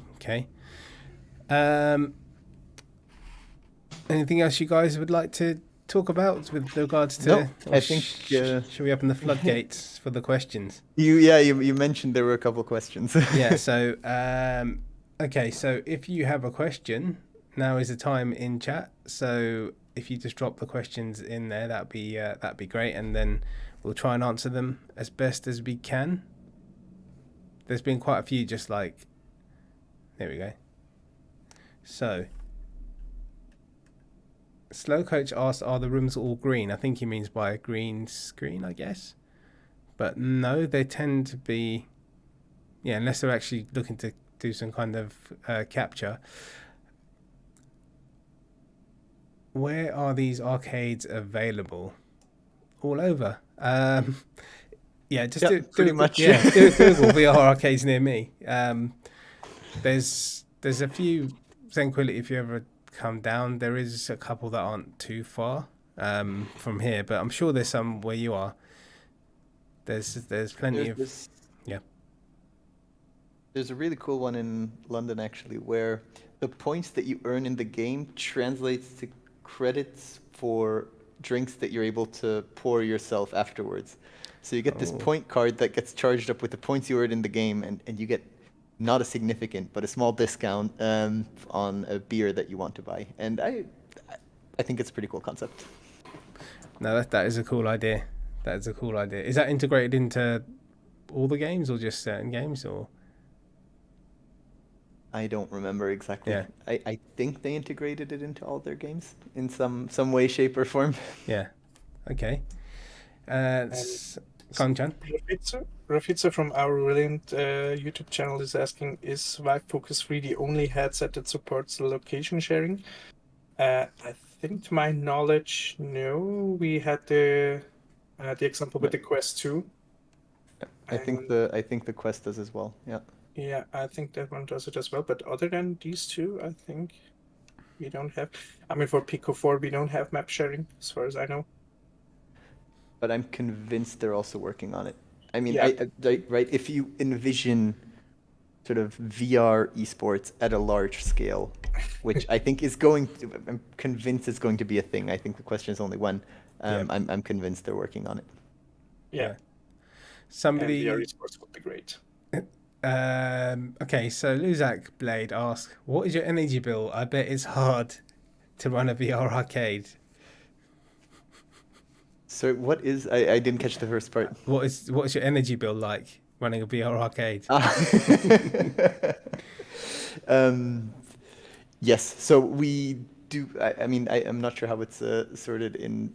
Anything else you guys would like to talk about with regards to? No, I think. Should we open the floodgates for the questions? You mentioned there were a couple questions. Yeah. So okay. So if you have a question, now is the time in chat. So if you just drop the questions in there, that'd be great, and then we'll try and answer them as best as we can. There's been quite a few, just like, there we go. So, Slow Coach asks, are the rooms all green? I think he means by a green screen, I guess. But no, they tend to be, unless they're actually looking to do some kind of capture. Where are these arcades available? All over. Just pretty much. Do Google VR arcades near me. There's a few, Tranquility, if you ever come down. There is a couple that aren't too far from here, but I'm sure there's some where you are. There's plenty of yeah. There's a really cool one in London actually, where the points that you earn in the game translates to credits for drinks that you're able to pour yourself afterwards. So you get this point card that gets charged up with the points you earned in the game, and you get not a significant, but a small discount on a beer that you want to buy. And I think it's a pretty cool concept. No, that is a cool idea. That is a cool idea. Is that integrated into all the games or just certain games, or? I don't remember exactly. Yeah. I think they integrated it into all their games in some way, shape, or form. Yeah. Okay. Conchan? Rafitza from our brilliant YouTube channel is asking, is Vive Focus 3 the only headset that supports location sharing? I think, to my knowledge, no. We had the example with the Quest 2. I think the Quest does as well. Yeah. Yeah, I think that one does it as well. But other than these two, I think we don't have. I mean, for Pico 4, we don't have map sharing, as far as I know. But I'm convinced they're also working on it. I mean, Yeah. right? If you envision sort of VR esports at a large scale, which I think I'm convinced it's going to be a thing. I think the question is only when. I'm convinced they're working on it. Yeah. Somebody. And VR esports would be great. Okay, so Luzak Blade asks, what is your energy bill? I bet it's hard to run a VR arcade. So what is... I didn't catch the first part. What's your energy bill like running a VR arcade? Yes, so we do... I mean, I'm not sure how it's sorted in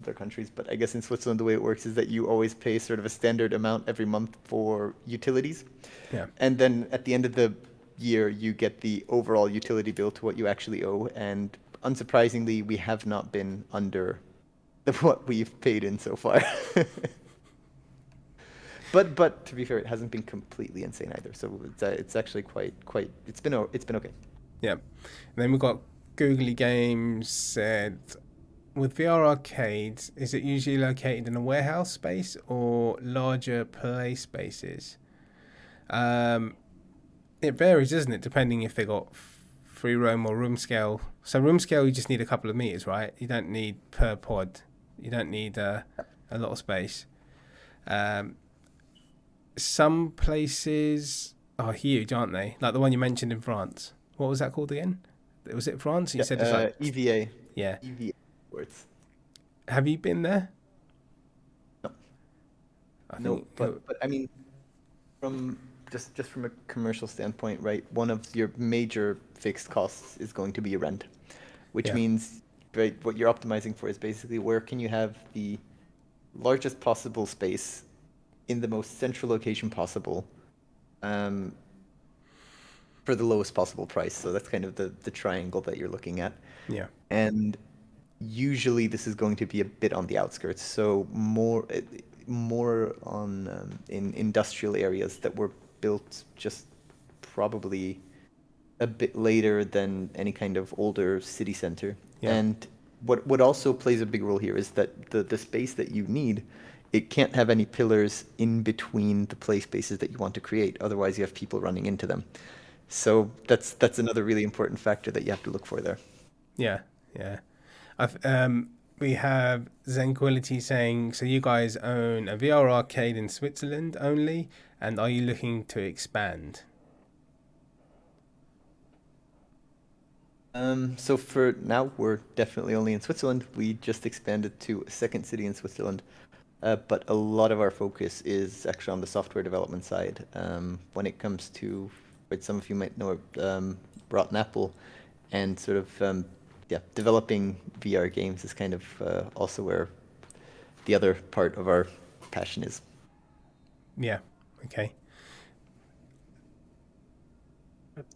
other countries, but I guess in Switzerland the way it works is that you always pay sort of a standard amount every month for utilities. Yeah. And then at the end of the year, you get the overall utility bill to what you actually owe. And unsurprisingly, we have not been under what we've paid in so far. But to be fair, it hasn't been completely insane either. So it's actually quite it's been okay. Yeah. And then we've got Googly Games said, with VR arcades, is it usually located in a warehouse space or larger play spaces? It varies, doesn't it, depending if they got free roam or room scale. So room scale, you just need a couple of meters, right? You don't need per pod. You don't need a lot of space. Some places are huge, aren't they? Like the one you mentioned in France. What was that called again? Was it France? You said it's like EVA. Yeah. EVA words. Have you been there? No. But I mean, from just from a commercial standpoint, right? One of your major fixed costs is going to be your rent, which means, right, what you're optimizing for is basically where can you have the largest possible space in the most central location possible, for the lowest possible price. So that's kind of the triangle that you're looking at. Yeah. And usually this is going to be a bit on the outskirts, so more on in industrial areas that were built just probably a bit later than any kind of older city center. Yeah. And what also plays a big role here is that the space that you need, it can't have any pillars in between the play spaces that you want to create. Otherwise, you have people running into them. So that's another really important factor that you have to look for there. Yeah, yeah. We have Zenquility saying, so you guys own a VR arcade in Switzerland only, and are you looking to expand? So for now, we're definitely only in Switzerland. We just expanded to a second city in Switzerland. But a lot of our focus is actually on the software development side. When it comes to, what some of you might know, Rotten Apple, and sort of developing VR games is kind of also where the other part of our passion is. Yeah. Okay.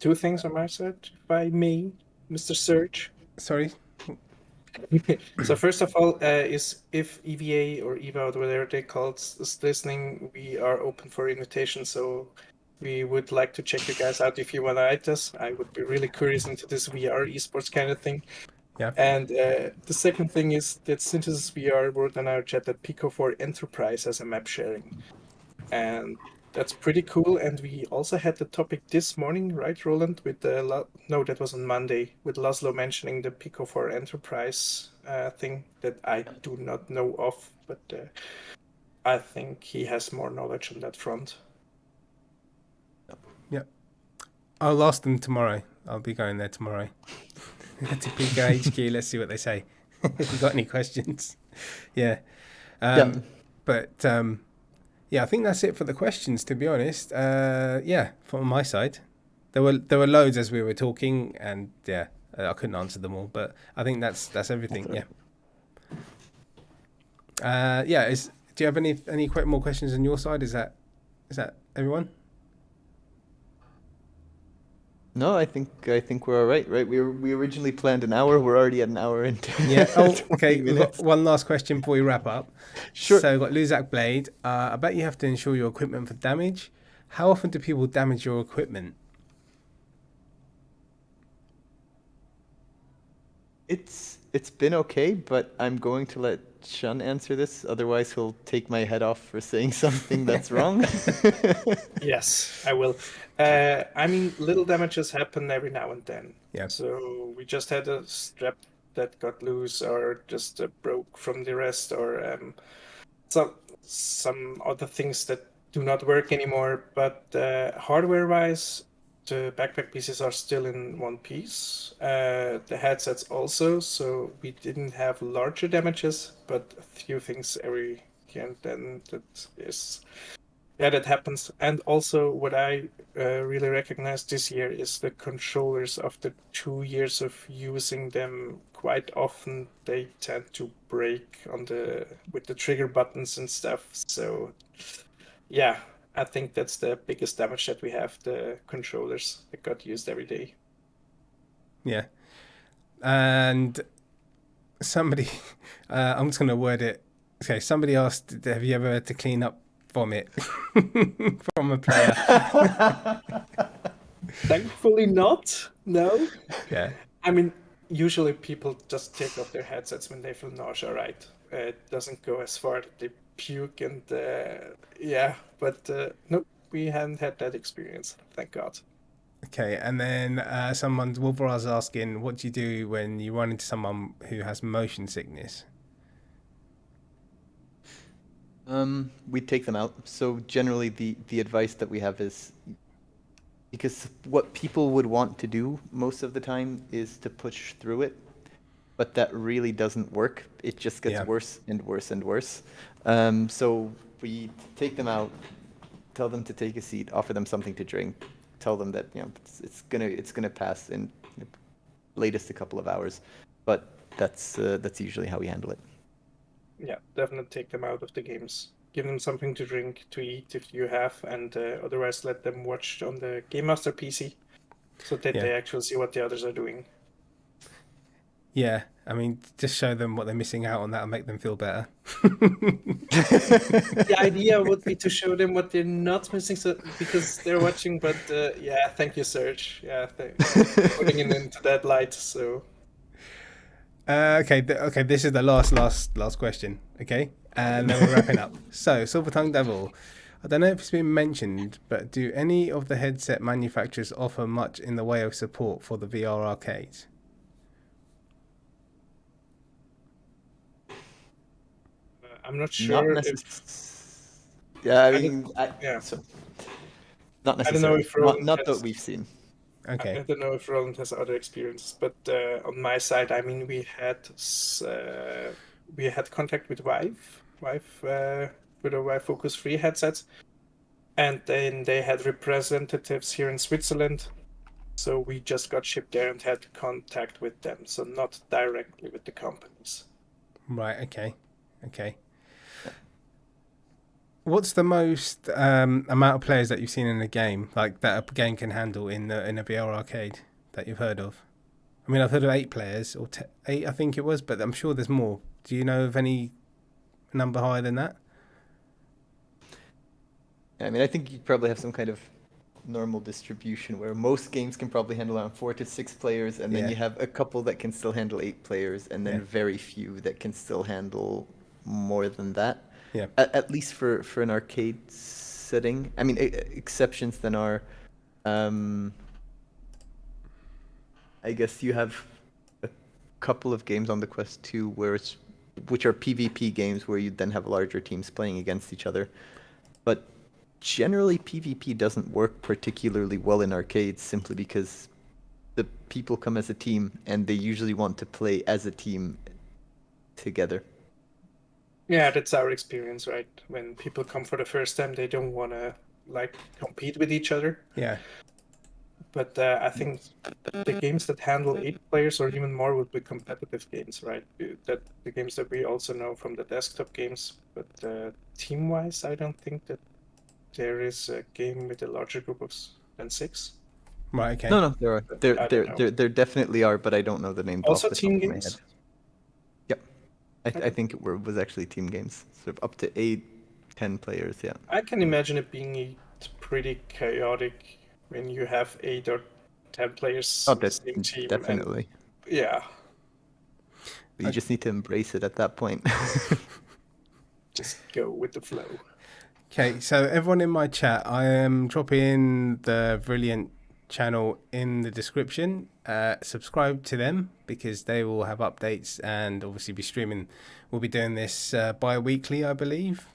Two things on my side by me, Mr. Search. Sorry. So first of all, is if EVA or EVA or whatever they call it is listening, we are open for invitations. So we would like to check you guys out if you want to write us. I would be really curious into this VR esports kind of thing. Yeah. And the second thing is that Synthesis VR wrote in our chat that Pico 4 Enterprise has a map sharing. And that's pretty cool. And we also had the topic this morning, right, Roland? With no, that was on Monday, with Laszlo mentioning the Pico 4 Enterprise thing that I do not know of, but I think he has more knowledge on that front. Yeah. I'll ask them tomorrow. I'll be going there tomorrow. To Pico HQ, let's see what they say. If you've got any questions. Yeah. But yeah, I think that's it for the questions, to be honest. Yeah, from my side. There were loads as we were talking, and yeah, I couldn't answer them all, but I think that's everything. Yeah. Yeah, do you have any more questions on your side? Is that everyone? No, I think we're all right. Right, we originally planned an hour. We're already at an hour into. Yeah. Oh, okay. We've got one last question before we wrap up. Sure. So we've got Luzak Blade. I bet you have to insure your equipment for damage. How often do people damage your equipment? It's been okay, but I'm going to let Shun answer this. Otherwise, he'll take my head off for saying something that's wrong. Yes, I will. I mean, little damages happen every now and then. Yeah. So we just had a strap that got loose, or just broke from the rest, or some other things that do not work anymore. But hardware-wise, the backpack pieces are still in one piece. The headsets also, so we didn't have larger damages, but a few things every here and then that happens. And also what I really recognize this year is the controllers. After 2 years of using them, quite often they tend to break with the trigger buttons and stuff. So yeah, I think that's the biggest damage that we have, the controllers that got used every day. Yeah. And somebody, I'm just going to word it. Okay, somebody asked, have you ever had to clean up vomit from a player? Thankfully not, no. Yeah. I mean, usually people just take off their headsets when they feel nausea, right? It doesn't go as far that they puke and yeah, but nope, we hadn't had that experience, thank God. Okay, and then Wolveraz asking, what do you do when you run into someone who has motion sickness? We take them out. So generally the advice that we have is, because what people would want to do most of the time is to push through it, but that really doesn't work. It just gets worse and worse and worse. So we take them out, tell them to take a seat, offer them something to drink, tell them that it's gonna pass in latest a couple of hours, but that's usually how we handle it. Yeah, definitely take them out of the games. Give them something to drink, to eat if you have, and otherwise let them watch on the Game Master PC so that they actually see what the others are doing. Yeah, I mean, just show them what they're missing out on. That'll make them feel better. The idea would be to show them what they're not missing, because they're watching. But yeah, thank you, Serge. Yeah, thanks for putting it into that light. So. Okay. This is the last question. Okay, and then we're wrapping up. So, Silver Tongue Devil, I don't know if it's been mentioned, but do any of the headset manufacturers offer much in the way of support for the VR arcades? I'm not sure. Not yeah, I mean, not necessarily. I don't know if not that we've seen. Okay. I don't know if Roland has other experiences, but on my side, I mean, we had contact with Vive with the Vive Focus 3 headsets, and then they had representatives here in Switzerland, so we just got shipped there and had contact with them, so not directly with the companies. Right. Okay. What's the most amount of players that you've seen in a game, like that a game can handle in a VR arcade that you've heard of? I mean, I've heard of 8 players, or 8, I think it was, but I'm sure there's more. Do you know of any number higher than that? I mean, I think you'd probably have some kind of normal distribution where most games can probably handle around 4 to 6 players, and then Yeah. you have a couple that can still handle 8 players, and then Yeah. very few that can still handle more than that. Yeah. At least for an arcade setting. I mean, exceptions then are, I guess you have a couple of games on the Quest 2 which are PvP games where you then have larger teams playing against each other. But generally, PvP doesn't work particularly well in arcades simply because the people come as a team and they usually want to play as a team together. Yeah, that's our experience, right? When people come for the first time, they don't want to like compete with each other. Yeah. But I think the games that handle 8 players or even more would be competitive games, right? That the games that we also know from the desktop games. But team-wise, I don't think that there is a game with a larger group than 6. Right. Okay. No, there are. I don't know. There definitely are, but I don't know the name. Also off the team top of my games? head. Yep. I think it was actually team games, sort of up to 8, 10 players. Yeah. I can imagine it being pretty chaotic when you have 8 or 10 players Oh, in the same team. definitely. And, yeah. But you just need to embrace it at that point. Just go with the flow. Okay, so everyone in my chat, I am dropping the Brilliant channel in the description. Subscribe to them because they will have updates and obviously be streaming. We'll be doing this bi-weekly, I believe,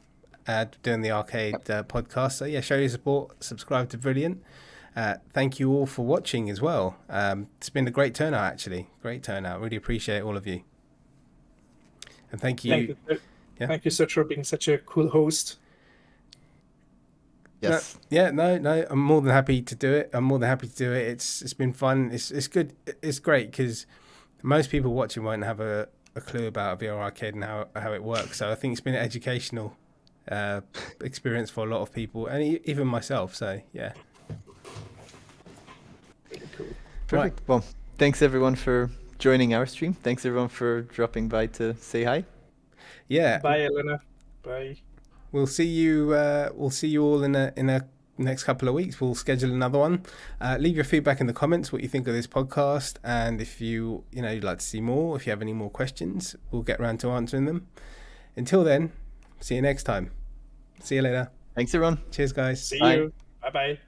doing the arcade podcast. So yeah, show your support, subscribe to Brilliant. Thank you all for watching as well. It's been a great turnout, actually. Great turnout. Really appreciate all of you. And thank you. Thank you, Serge, for being such a cool host. Yes. No. I'm more than happy to do it. It's been fun. It's good. It's great because most people watching won't have a clue about VR arcade and how it works. So I think it's been an educational experience for a lot of people and even myself. So yeah. Really cool. Perfect. Well, thanks everyone for joining our stream. Thanks everyone for dropping by to say hi. Yeah. Bye, Elena. Bye. We'll see you. We'll see you all in a next couple of weeks. We'll schedule another one. Leave your feedback in the comments. What you think of this podcast, and if you'd like to see more. If you have any more questions, we'll get around to answering them. Until then, see you next time. See you later. Thanks everyone. Cheers, guys. See Bye. you. Bye-bye.